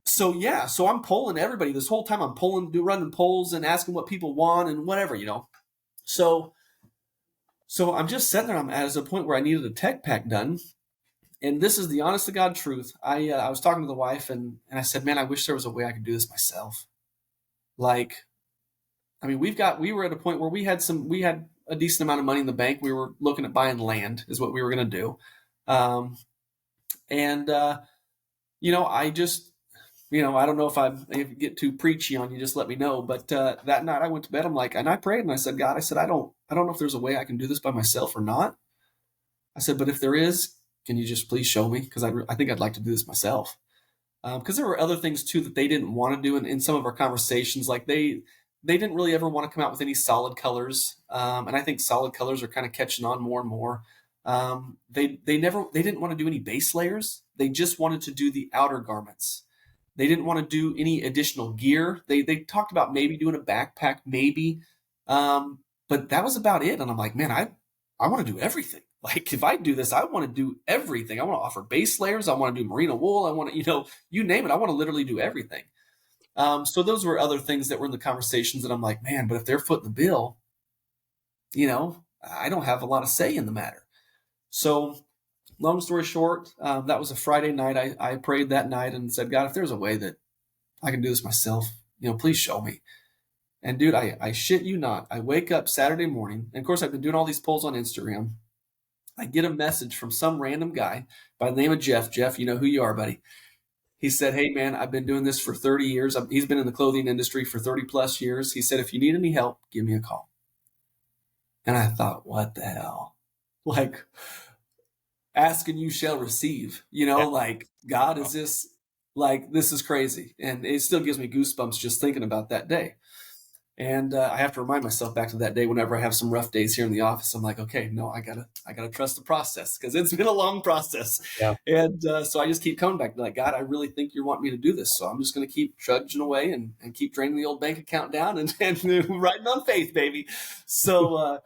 So yeah, so I'm polling everybody this whole time. I'm running polls and asking what people want and whatever, So I'm just sitting there. I'm at a point where I needed a tech pack done. And this is the honest to God truth. I was talking to the wife, and I said, man, I wish there was a way I could do this myself. Like, I mean, we were at a point where we had a decent amount of money in the bank. We were looking at buying land is what we were going to do. I just, I don't know if I get too preachy on you, just let me know. But that night I went to bed, and I prayed, and I said, God, I don't know if there's a way I can do this by myself or not. I said, but if there is, can you just please show me? Because I think I'd like to do this myself. Because there were other things too that they didn't want to do in some of our conversations. Like they didn't really ever want to come out with any solid colors. And I think solid colors are kind of catching on more and more. They didn't want to do any base layers. They just wanted to do the outer garments. They didn't want to do any additional gear. They talked about maybe doing a backpack, maybe. But that was about it. And I'm like, man, I want to do everything. Like, if I do this, I want to do everything. I want to offer base layers. I want to do merino wool. I want to, you name it. I want to literally do everything. So those were other things that were in the conversations that I'm like, man, but if they're footing the bill, I don't have a lot of say in the matter. So long story short, that was a Friday night. I prayed that night and said, God, if there's a way that I can do this myself, please show me. And dude, I shit you not. I wake up Saturday morning, and of course I've been doing all these polls on Instagram. I get a message from some random guy by the name of Jeff. Jeff, you know who you are, buddy. He said, hey, man, I've been doing this for 30 years. He's been in the clothing industry for 30 plus years. He said, if you need any help, give me a call. And I thought, what the hell? Like, ask and you shall receive, like, God, is this, like, this is crazy. And it still gives me goosebumps just thinking about that day. And I have to remind myself back to that day whenever I have some rough days here in the office. I'm like, okay, no, I gotta trust the process, because it's been a long process. Yeah. And so I just keep coming back to, like, God, I really think you're wanting me to do this. So I'm just going to keep trudging away and keep draining the old bank account down and riding on faith, baby. So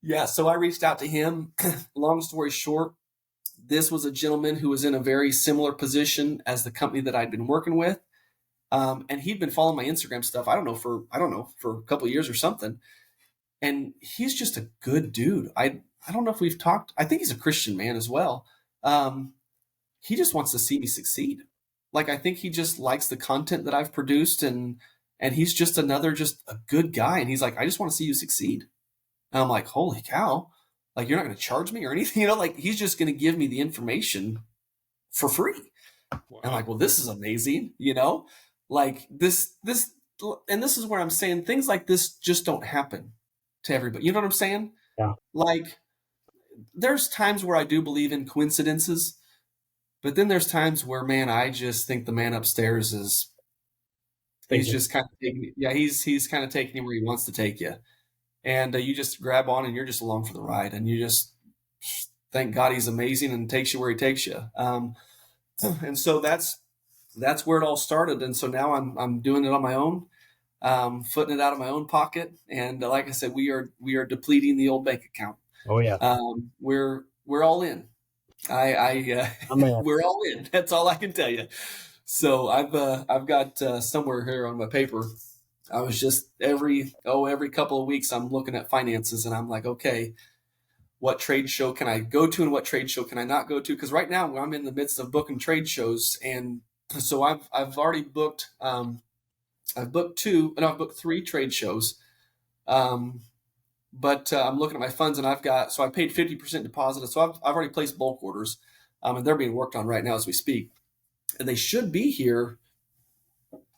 yeah, so I reached out to him. Long story short, this was a gentleman who was in a very similar position as the company that I'd been working with. And he'd been following my Instagram stuff, I don't know, for a couple of years or something. And he's just a good dude. I don't know if we've talked. I think he's a Christian man as well. He just wants to see me succeed. Like, I think he just likes the content that I've produced, and he's just a good guy. And he's like, I just want to see you succeed. And I'm like, holy cow. Like, you're not going to charge me or anything, like, he's just going to give me the information for free. Wow. I'm like, well, this is amazing, like this, and this is where I'm saying things like this just don't happen to everybody. You know what I'm saying? Yeah. Like, there's times where I do believe in coincidences, but then there's times where, man, I just think the man upstairs is, he's just kind of taking, he's kind of taking you where he wants to take you. And you just grab on and you're just along for the ride, and you just thank God he's amazing and takes you where he takes you. And so that's where it all started. And so now I'm doing it on my own, footing it out of my own pocket. And like I said, we are depleting the old bank account. Oh yeah. We're all in. We're all in. That's all I can tell you. So I've got somewhere here on my paper. I was just every couple of weeks I'm looking at finances, and I'm like, okay, what trade show can I go to and what trade show can I not go to? Because right now I'm in the midst of booking trade shows, and so I've already booked. I've booked 3 trade shows, but I'm looking at my funds, and I paid 50% deposit, so I've already placed bulk orders, and they're being worked on right now as we speak, and they should be here.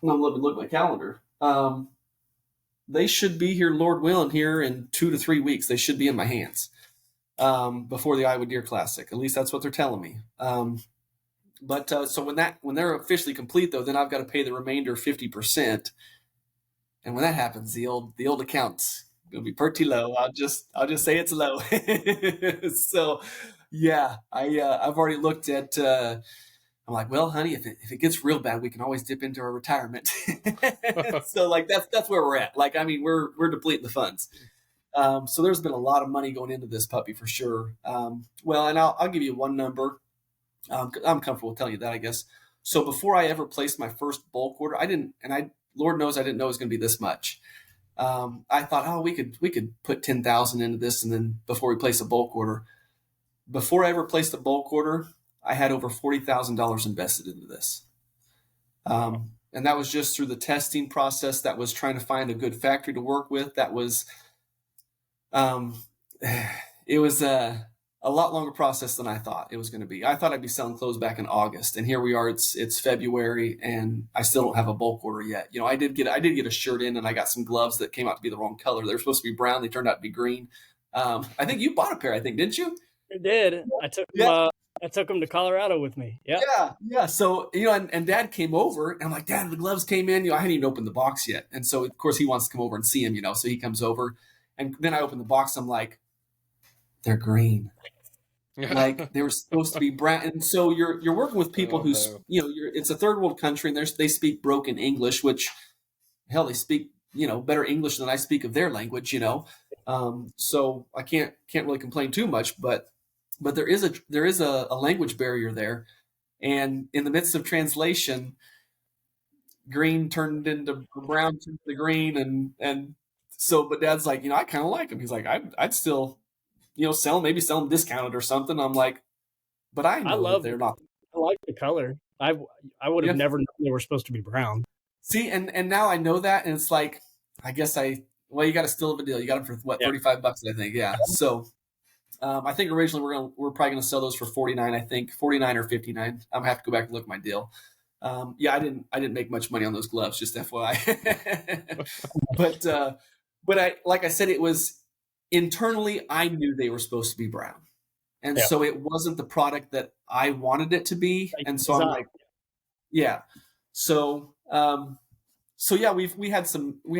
I'm looking at my calendar. They should be here, Lord willing, here in 2 to 3 weeks. They should be in my hands before the Iowa Deer Classic. At least that's what they're telling me. But so when they're officially complete, though, then I've got to pay the remainder 50%. And when that happens, the old account's gonna be pretty low. I'll just say it's low. So yeah, I've already looked at. I'm like, well, honey, if it gets real bad, we can always dip into our retirement. So like that's where we're at. Like, I mean, we're depleting the funds. So there's been a lot of money going into this puppy for sure. Well, and I'll give you one number. I'm comfortable telling you that, I guess. So before I ever placed my first bulk order, Lord knows I didn't know it was going to be this much. I thought, oh, we could put 10,000 into this, and then before we place a bulk order. Before I ever placed a bulk order, I had over $40,000 invested into this. And that was just through the testing process. That was trying to find a good factory to work with. That was, it was a lot longer process than I thought it was going to be. I thought I'd be selling clothes back in August, and here we are. It's February, and I still don't have a bulk order yet. I did get a shirt in, and I got some gloves that came out to be the wrong color. They were supposed to be brown. They turned out to be green. I think you bought a pair, didn't you? I did. I took them to Colorado with me. Yeah. So, and Dad came over, and I'm like, Dad, the gloves came in. I hadn't even opened the box yet. And so, of course, he wants to come over and see him, so he comes over. And then I open the box. I'm like, they're green. Like, they were supposed to be brown. And so you're working with people it's a third world country, and they speak broken English, which, hell, they speak, better English than I speak of their language, So I can't really complain too much, but there is a language barrier there. And in the midst of translation, green turned into brown, turned to green. And so, but Dad's like, I kind of like them. He's like, I'd still, sell them discounted or something. I'm like, but I know they're not. I like the color. I would have never known they were supposed to be brown. See, and now I know that. And it's like, I guess you got a still of a deal. You got them for $35, I think. Yeah. So, I think originally we're probably going to sell those for $49. I think $49 or $59. I'm gonna have to go back and look at my deal. I didn't make much money on those gloves, just FYI. But I, like I said, it was internally, I knew they were supposed to be brown. And Yeah. so it wasn't the product that I wanted it to be. And so I'm like, yeah. So, so yeah, we had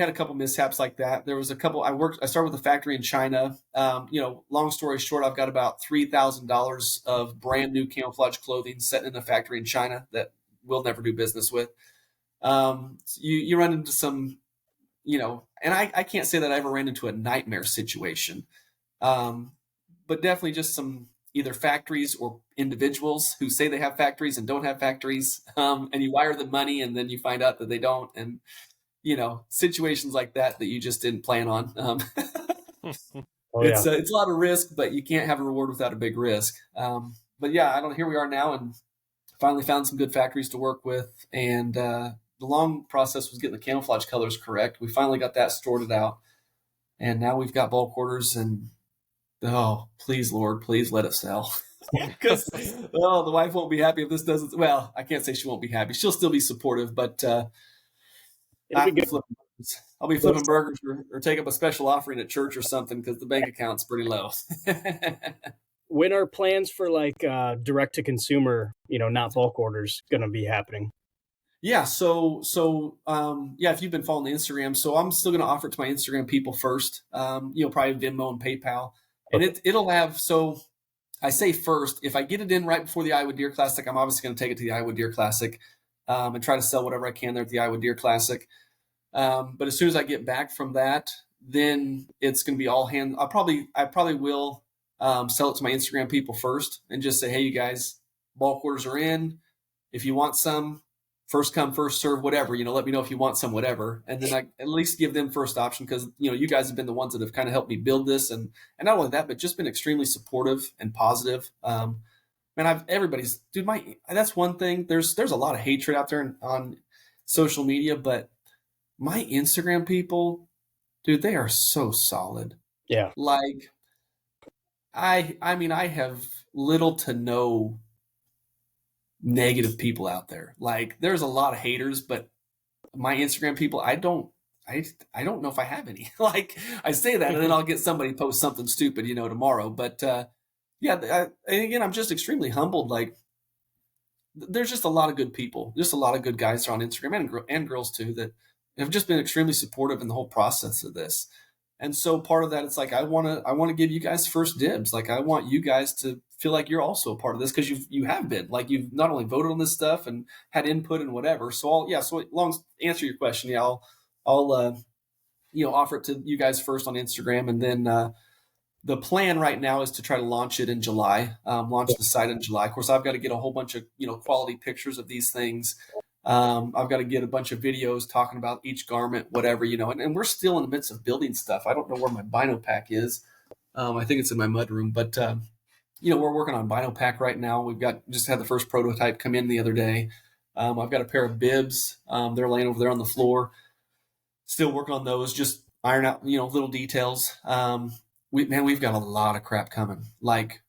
a couple mishaps like that. There was a couple, I started with a factory in China. Long story short, I've got about $3,000 of brand new camouflage clothing set in a factory in China that we'll never do business with. You run into some, and I can't say that I ever ran into a nightmare situation. But definitely just some either factories or individuals who say they have factories and don't have factories. And you wire them money and then you find out that they don't. And, situations like that you just didn't plan on. It's a lot of risk, but you can't have a reward without a big risk. But yeah, here we are now and finally found some good factories to work with. And the long process was getting the camouflage colors correct. We finally got that sorted out. And now we've got bulk orders and, oh, please, Lord, please let it sell. Because, the wife won't be happy if this doesn't. Well, I can't say she won't be happy. She'll still be supportive, but I'll be flipping burgers or take up a special offering at church or something because the bank account's pretty low. When are plans for like direct to consumer, not bulk orders, going to be happening? Yeah. So if you've been following the Instagram, so I'm still going to offer it to my Instagram people first, probably Venmo and PayPal. And it'll have, so I say first, if I get it in right before the Iowa Deer Classic, I'm obviously going to take it to the Iowa Deer Classic and try to sell whatever I can there at the Iowa Deer Classic. But as soon as I get back from that, then it's going to be all hand. I probably will sell it to my Instagram people first and just say, hey, you guys, bulk orders are in. If you want some, first come, first serve, whatever, let me know if you want some, whatever. And then I at least give them first option because, you guys have been the ones that have kind of helped me build this. And not only that, but just been extremely supportive and positive. Everybody's, dude, that's one thing. There's a lot of hatred out there on social media, but my Instagram people, dude, they are so solid. Yeah. Like, I have little to no negative people out there. Like, there's a lot of haters, but my Instagram people, I don't know if I have any. Like, I say that and then I'll get somebody post something stupid, tomorrow. But again, I'm just extremely humbled. Like, there's just a lot of good people, just a lot of good guys on Instagram and girls too that have just been extremely supportive in the whole process of this. And so part of that, it's like, I want to give you guys first dibs. Like, I want you guys to feel like you're also a part of this because you have been, like, you've not only voted on this stuff and had input and whatever. So answer your question. Yeah, I'll offer it to you guys first on Instagram. And then the plan right now is to try to launch it in July, launch the site in July. Of course, I've got to get a whole bunch of, quality pictures of these things. I've got to get a bunch of videos talking about each garment, whatever, and we're still in the midst of building stuff. I don't know where my Bino Pack is. I think it's in my mud room, but, we're working on Bino Pack right now. We've just had the first prototype come in the other day. I've got a pair of bibs. They're laying over there on the floor. Still working on those, just iron out, little details. We've got a lot of crap coming. Like,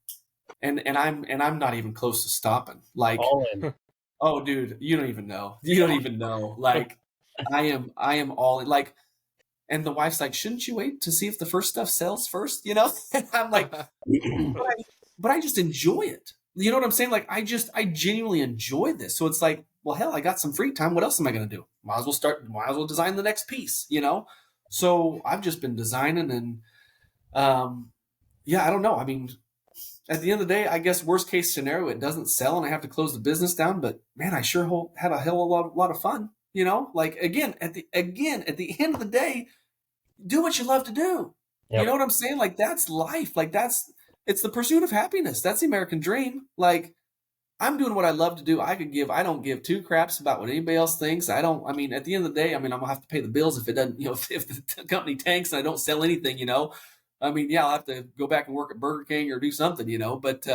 and I'm not even close to stopping. Like, oh, dude, you don't even know. Like, I am all in. Like, and the wife's like, shouldn't you wait to see if the first stuff sells first? And I'm like, but I just enjoy it. You know what I'm saying? Like, I genuinely enjoy this. So it's like, well, hell, I got some free time. What else am I going to do? Might as well design the next piece, So I've just been designing and, I don't know. I mean, at the end of the day, I guess worst case scenario, it doesn't sell and I have to close the business down. But man, I sure had a hell of a lot of fun. Like, again, at the end of the day, do what you love to do. Yep. You know what I'm saying? Like, that's life. Like, it's the pursuit of happiness. That's the American dream. Like, I'm doing what I love to do. I don't give two craps about what anybody else thinks. At the end of the day, I'm going to have to pay the bills if it doesn't, if the company tanks and I don't sell anything, I'll have to go back and work at Burger King or do something, but,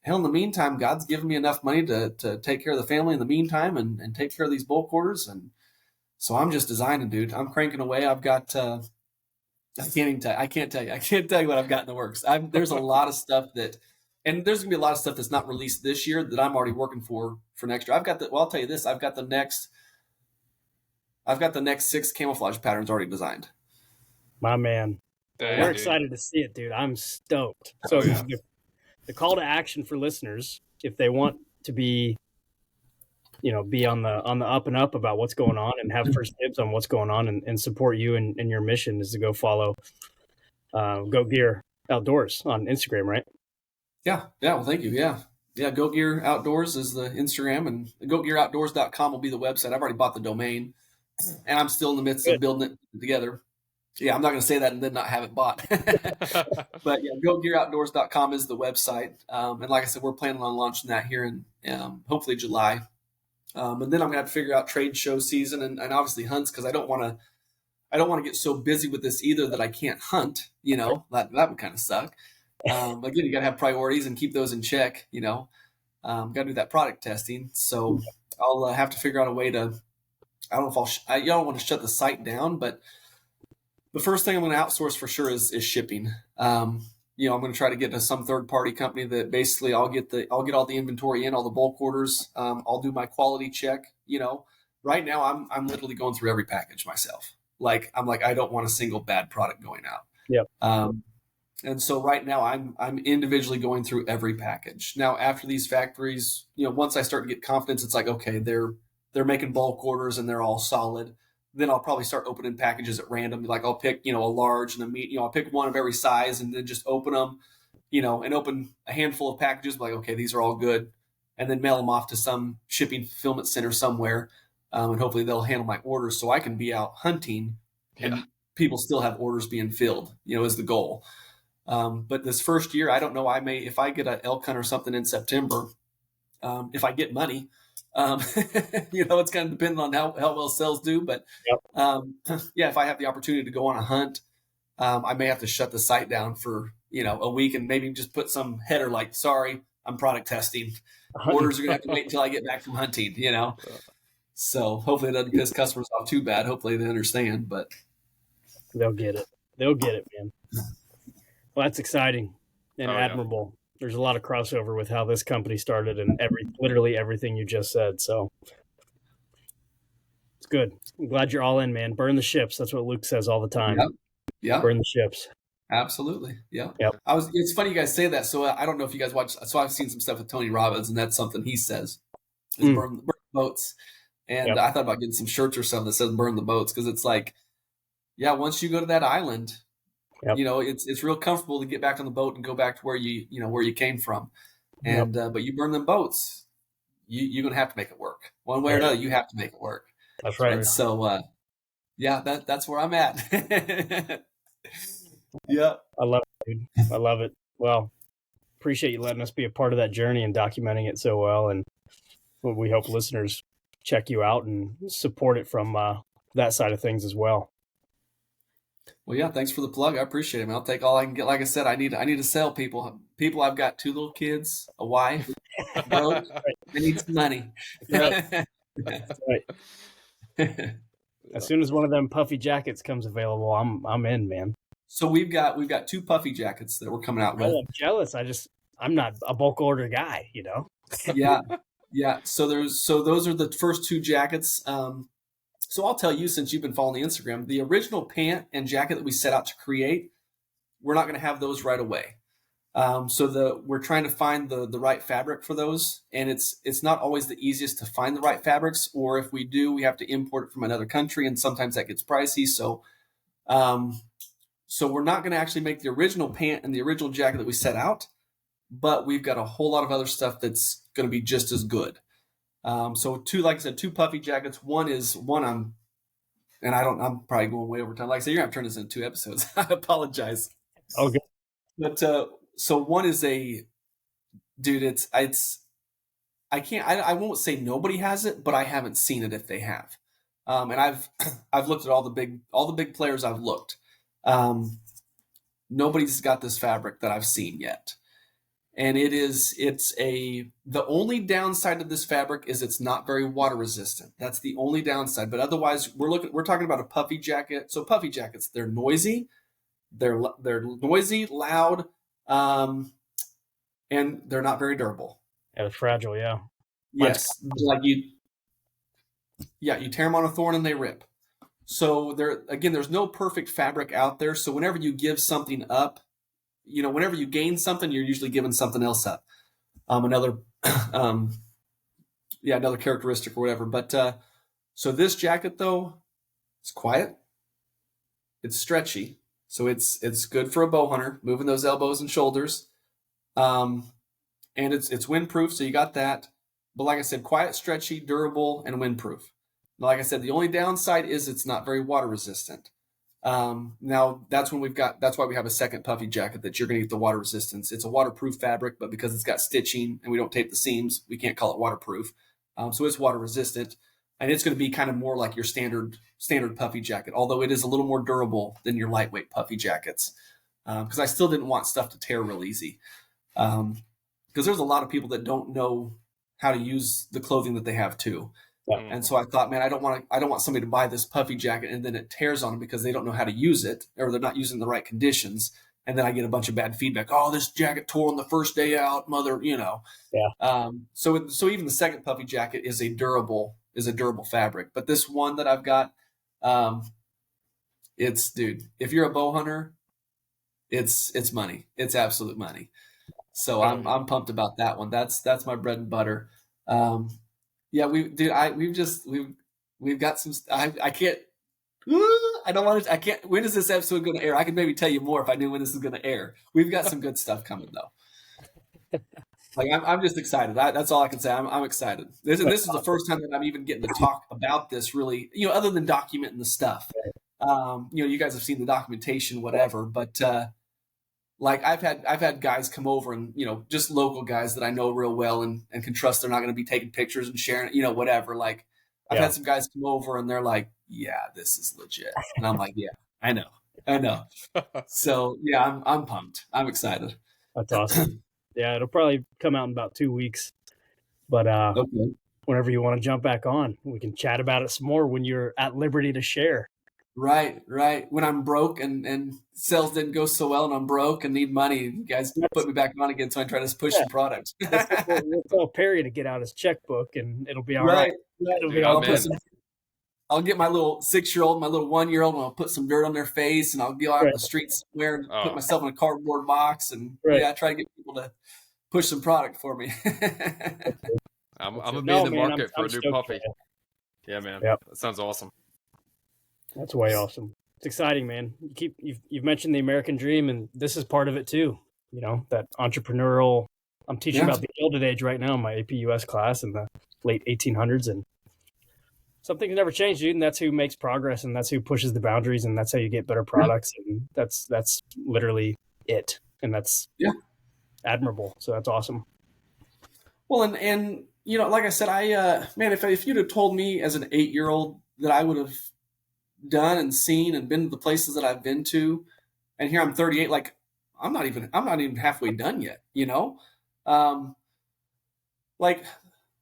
hell, in the meantime, God's given me enough money to take care of the family in the meantime and take care of these bulk orders. And so I'm just designing, dude. I'm cranking away. I've got, I can't tell you what I've got in the works. There's a lot of stuff and there's gonna be a lot of stuff that's not released this year that I'm already working for next year. I'll tell you this, I've got the next 6 camouflage patterns already designed. My man. Well, Yeah, we're dude. excited to see it, dude. I'm stoked. So the call to action for listeners, if they want to be on the up and up about what's going on and have first dibs on what's going on and support you and your mission, is to go follow Goat Gear Outdoors on Instagram, right? Yeah. Well, thank you. Yeah. Goat Gear Outdoors is the Instagram, and goatgearoutdoors.com will be the website. I've already bought the domain, and I'm still in the midst of building it together. Yeah, I'm not going to say that and then not have it bought. But yeah, goatgearoutdoors.com is the website. And like I said, we're planning on launching that here in hopefully July. And then I'm going to have to figure out trade show season and obviously hunts, because I don't want to get so busy with this either that I can't hunt. That would kind of suck. Again, you got to have priorities and keep those in check. Got to do that product testing. So I'll have to figure out a way to. I don't know if I don't want to shut the site down, but the first thing I'm going to outsource for sure is shipping. I'm going to try to get to some third party company that basically I'll get all the inventory in, all the bulk orders. I'll do my quality check. Right now I'm literally going through every package myself. I don't want a single bad product going out. Yep. And so right now I'm individually going through every package. Now after these factories, once I start to get confidence, it's like, okay, they're making bulk orders and they're all solid. Then I'll probably start opening packages at random. Like I'll pick, a large and a medium. I'll pick one of every size and then just open them, and open a handful of packages. Like, okay, these are all good, and then mail them off to some shipping fulfillment center somewhere, and hopefully they'll handle my orders so I can be out hunting and people still have orders being filled. Is the goal. But this first year, I don't know. If I get an elk hunt or something in September, if I get money. It's kind of dependent on how well sales do, but if I have the opportunity to go on a hunt, I may have to shut the site down for a week and maybe just put some header like, sorry, I'm product testing. Orders are gonna have to wait until I get back from hunting. So hopefully it doesn't piss customers off too bad. Hopefully they understand, but they'll get it, man. Well, that's exciting and admirable. There's a lot of crossover with how this company started and literally everything you just said. So it's good. I'm glad you're all in, man. Burn the ships. That's what Luke says all the time. Yeah. Burn the ships. Absolutely. Yeah. Yep. It's funny you guys say that. So I don't know if you guys watch. So I've seen some stuff with Tony Robbins, and that's something he says is burn the boats. And I thought about getting some shirts or something that says burn the boats, because it's like, once you go to that island, it's real comfortable to get back on the boat and go back to where you came from. And but you burn them boats, you're gonna have to make it work one way or another. You have to make it work. That's right. And so that's where I'm at. Yeah, I love it, dude. I love it. Well, appreciate you letting us be a part of that journey and documenting it so well. And we hope listeners check you out and support it from that side of things as well. Well, thanks for the plug. I appreciate it, man. I'll take all I can get. Like I said, I need to sell people. I've got 2 little kids, a wife, broke. I need some money. That's right. As soon as one of them puffy jackets comes available, I'm in, man. So we've got 2 puffy jackets that we're coming out with. I'm jealous. I'm not a bulk order guy, Yeah. So those are the first 2 jackets. So I'll tell you, since you've been following the Instagram, the original pant and jacket that we set out to create, we're not going to have those right away. We're trying to find the right fabric for those, and it's not always the easiest to find the right fabrics, or if we do, we have to import it from another country, and sometimes that gets pricey. So we're not going to actually make the original pant and the original jacket that we set out, but we've got a whole lot of other stuff that's going to be just as good. So 2, like I said, 2 puffy jackets. I'm probably going way over time. Like I said, you're going to turn this into 2 episodes. I apologize. Okay. But so one is I won't say nobody has it, but I haven't seen it if they have. And I've looked at all the big players I've looked. Nobody's got this fabric that I've seen yet. And the only downside of this fabric is it's not very water resistant. That's the only downside. But otherwise, we're talking about a puffy jacket. So puffy jackets, they're noisy, they're noisy, loud, and they're not very durable. Yeah, they're fragile. Yeah. Yes, you tear them on a thorn and they rip. So there's no perfect fabric out there. So whenever you give something up, whenever you gain something, you're usually giving something else up. Another, another characteristic or whatever. But so this jacket though, it's quiet, it's stretchy, so it's good for a bow hunter, moving those elbows and shoulders, and it's windproof. So you got that. But like I said, quiet, stretchy, durable, and windproof. Like I said, the only downside is it's not very water resistant. Now that's why we have a second puffy jacket, that you're going to get the water resistance. It's a waterproof fabric, but because it's got stitching and we don't tape the seams, we can't call it waterproof. So it's water resistant, and it's going to be kind of more like your standard puffy jacket, although it is a little more durable than your lightweight puffy jackets. Because I still didn't want stuff to tear real easy. Because there's a lot of people that don't know how to use the clothing that they have too. And so I thought, man, I don't want somebody to buy this puffy jacket and then it tears on them because they don't know how to use it, or they're not using the right conditions. And then I get a bunch of bad feedback. Oh, this jacket tore on the first day out, mother, Yeah. So even the second puffy jacket is a durable fabric. But this one that I've got, dude, if you're a bow hunter, it's money. It's absolute money. So I'm pumped about that one. That's my bread and butter. Yeah, we've got some. I can't. I don't want to. I can't. When is this episode going to air? I could maybe tell you more if I knew when this is going to air. We've got some good stuff coming though. Like I'm just excited. That's all I can say. I'm excited. This is the first time that I'm even getting to talk about this. Really, other than documenting the stuff. You guys have seen the documentation, whatever. But like I've had guys come over and, just local guys that I know real well and can trust they're not going to be taking pictures and sharing it, whatever. Like I've had some guys come over and they're like, yeah, this is legit. And I'm like, yeah, I know. So yeah, I'm pumped. I'm excited. That's awesome. Yeah, it'll probably come out in about 2 weeks. But Okay. Whenever you want to jump back on, we can chat about it some more when you're at liberty to share. Right. When I'm broke and sales didn't go so well and I'm broke and need money, you guys put me back on again so I try to push some products. We'll tell Perry to get out his checkbook and it'll be all right. It'll be all good. I'll get my little 6-year-old, my little 1-year-old, and I'll put some dirt on their face and I'll go out on the street somewhere and put myself in a cardboard box and try to get people to push some product for me. I'm gonna be in the market for a new puppy. Yeah, man. Yep. That sounds awesome. That's way awesome. It's exciting, man. You've mentioned the American dream, and this is part of it too. That entrepreneurial. I'm teaching about the Gilded Age right now in my AP US class in the late 1800s, and something's never changed, dude. And that's who makes progress, and that's who pushes the boundaries, and that's how you get better products, and that's literally it, and that's admirable. So that's awesome. Well, and like I said, man, if you'd have told me as an 8-year-old that I would have done and seen and been to the places that I've been to, and here I'm 38, like I'm not even halfway done yet, like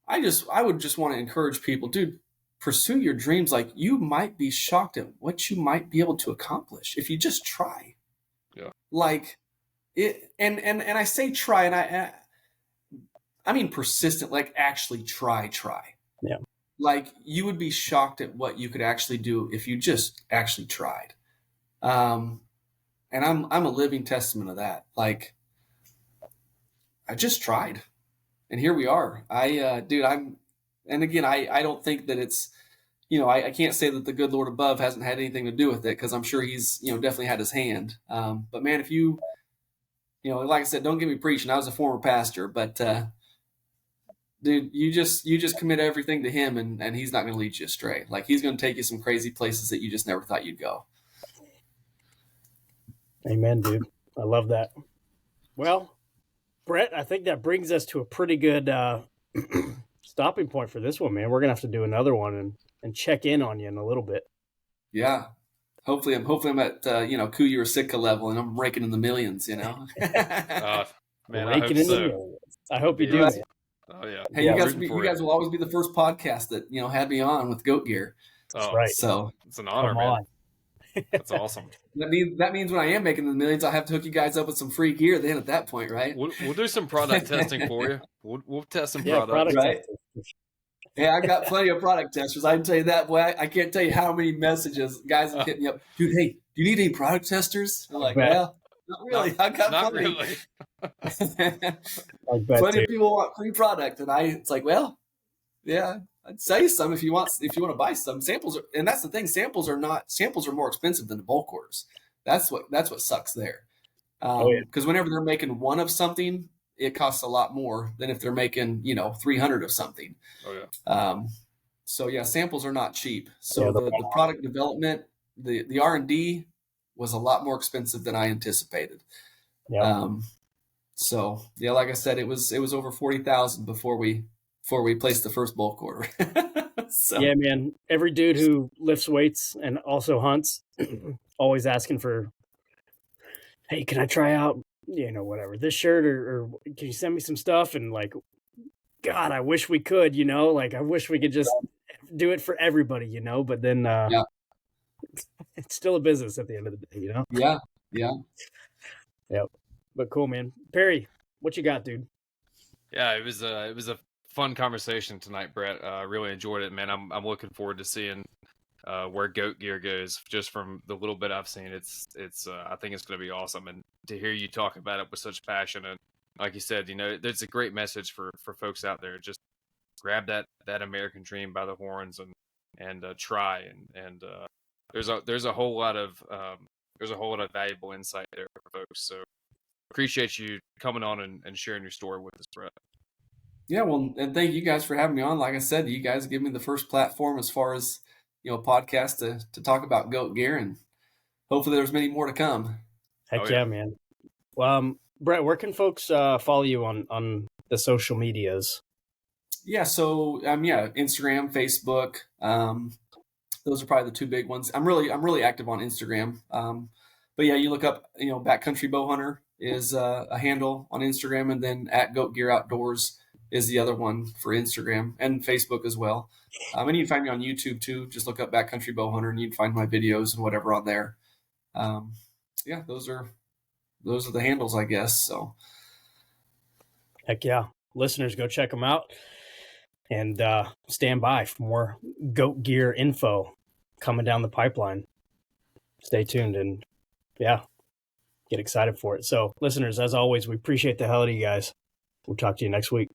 I would just want to encourage people, dude, pursue your dreams. Like you might be shocked at what you might be able to accomplish if you just try. Yeah. Like it, and I say try, and I mean persistent, like actually try. Yeah. Like you would be shocked at what you could actually do if you just actually tried. And I'm a living testament of that. Like I just tried and here we are. I don't think that it's, I can't say that the good Lord above hasn't had anything to do with it, because I'm sure he's, definitely had his hand. But man, if you, like I said, don't get me preaching. I was a former pastor, but, dude, you just commit everything to him and he's not going to lead you astray. Like he's going to take you some crazy places that you just never thought you'd go. Amen, dude. I love that. Well, Brett, I think that brings us to a pretty good stopping point for this one, man. We're going to have to do another one and check in on you in a little bit. Yeah. Hopefully I'm at, Kuya or Sitka level and I'm raking in the millions, Man, raking in the millions. I hope you do. Right. Man. Oh yeah. Hey, you guys will always be the first podcast that had me on with goat gear. Oh, right. So it's an honor, man. That's awesome. That means when I am making the millions, I'll have to hook you guys up with some free gear. Then at that point, right? We'll do some product testing for you. We'll test some product. Right. Hey, I got plenty of product testers. I can tell you that. Boy, I can't tell you how many messages guys have hit me up. Dude, hey, do you need any product testers? I'm like, bet. well, not really. I got Not plenty. really. I bet Plenty too. of people want free product, and it's like, well, yeah, I'd sell you some if you want to buy some samples. And that's the thing, samples are more expensive than the bulk orders. That's what sucks there. Oh, yeah. Because whenever they're making one of something, it costs a lot more than if they're making 300 of something. Oh yeah. So yeah, samples are not cheap. So Yeah, the product development, the R&D was a lot more expensive than I anticipated. Yeah. So yeah, like I said, it was over 40,000 before we placed the first bulk order. So Yeah, man. Every dude who lifts weights and also hunts, always asking for, hey, can I try out, whatever, this shirt or can you send me some stuff? And like, God, I wish we could, like I wish we could just do it for everybody, but then Yeah. it's still a business at the end of the day, Yeah. Yep. But cool, man. Perry, what you got, dude? Yeah, it was a fun conversation tonight, Brett. I really enjoyed it, man. I'm looking forward to seeing where goat gear goes. Just from the little bit I've seen, it's I think it's going to be awesome. And to hear you talk about it with such passion, and like you said, there's a great message for folks out there. Just grab that American dream by the horns and try. And there's a whole lot of valuable insight there for folks. So appreciate you coming on and sharing your story with us, Brett. Yeah, well, and thank you guys for having me on. Like I said, you guys give me the first platform as far as podcast to talk about goat gear, and hopefully there's many more to come. Heck yeah, man. Well, Brett, where can folks follow you on the social medias? Yeah, so Instagram, Facebook. Those are probably the two big ones. I'm really active on Instagram. But yeah, you look up, Backcountry Bowhunter is a handle on Instagram, and then at Goat Gear Outdoors is the other one for Instagram and Facebook as well. And you can find me on YouTube too. Just look up Backcountry Bowhunter, and you can find my videos and whatever on there. Yeah, those are the handles, I guess. So, heck yeah, listeners, go check them out, and stand by for more goat gear info coming down the pipeline. Stay tuned, and yeah, get excited for it. So, listeners, as always, we appreciate the hell out of you guys. We'll talk to you next week.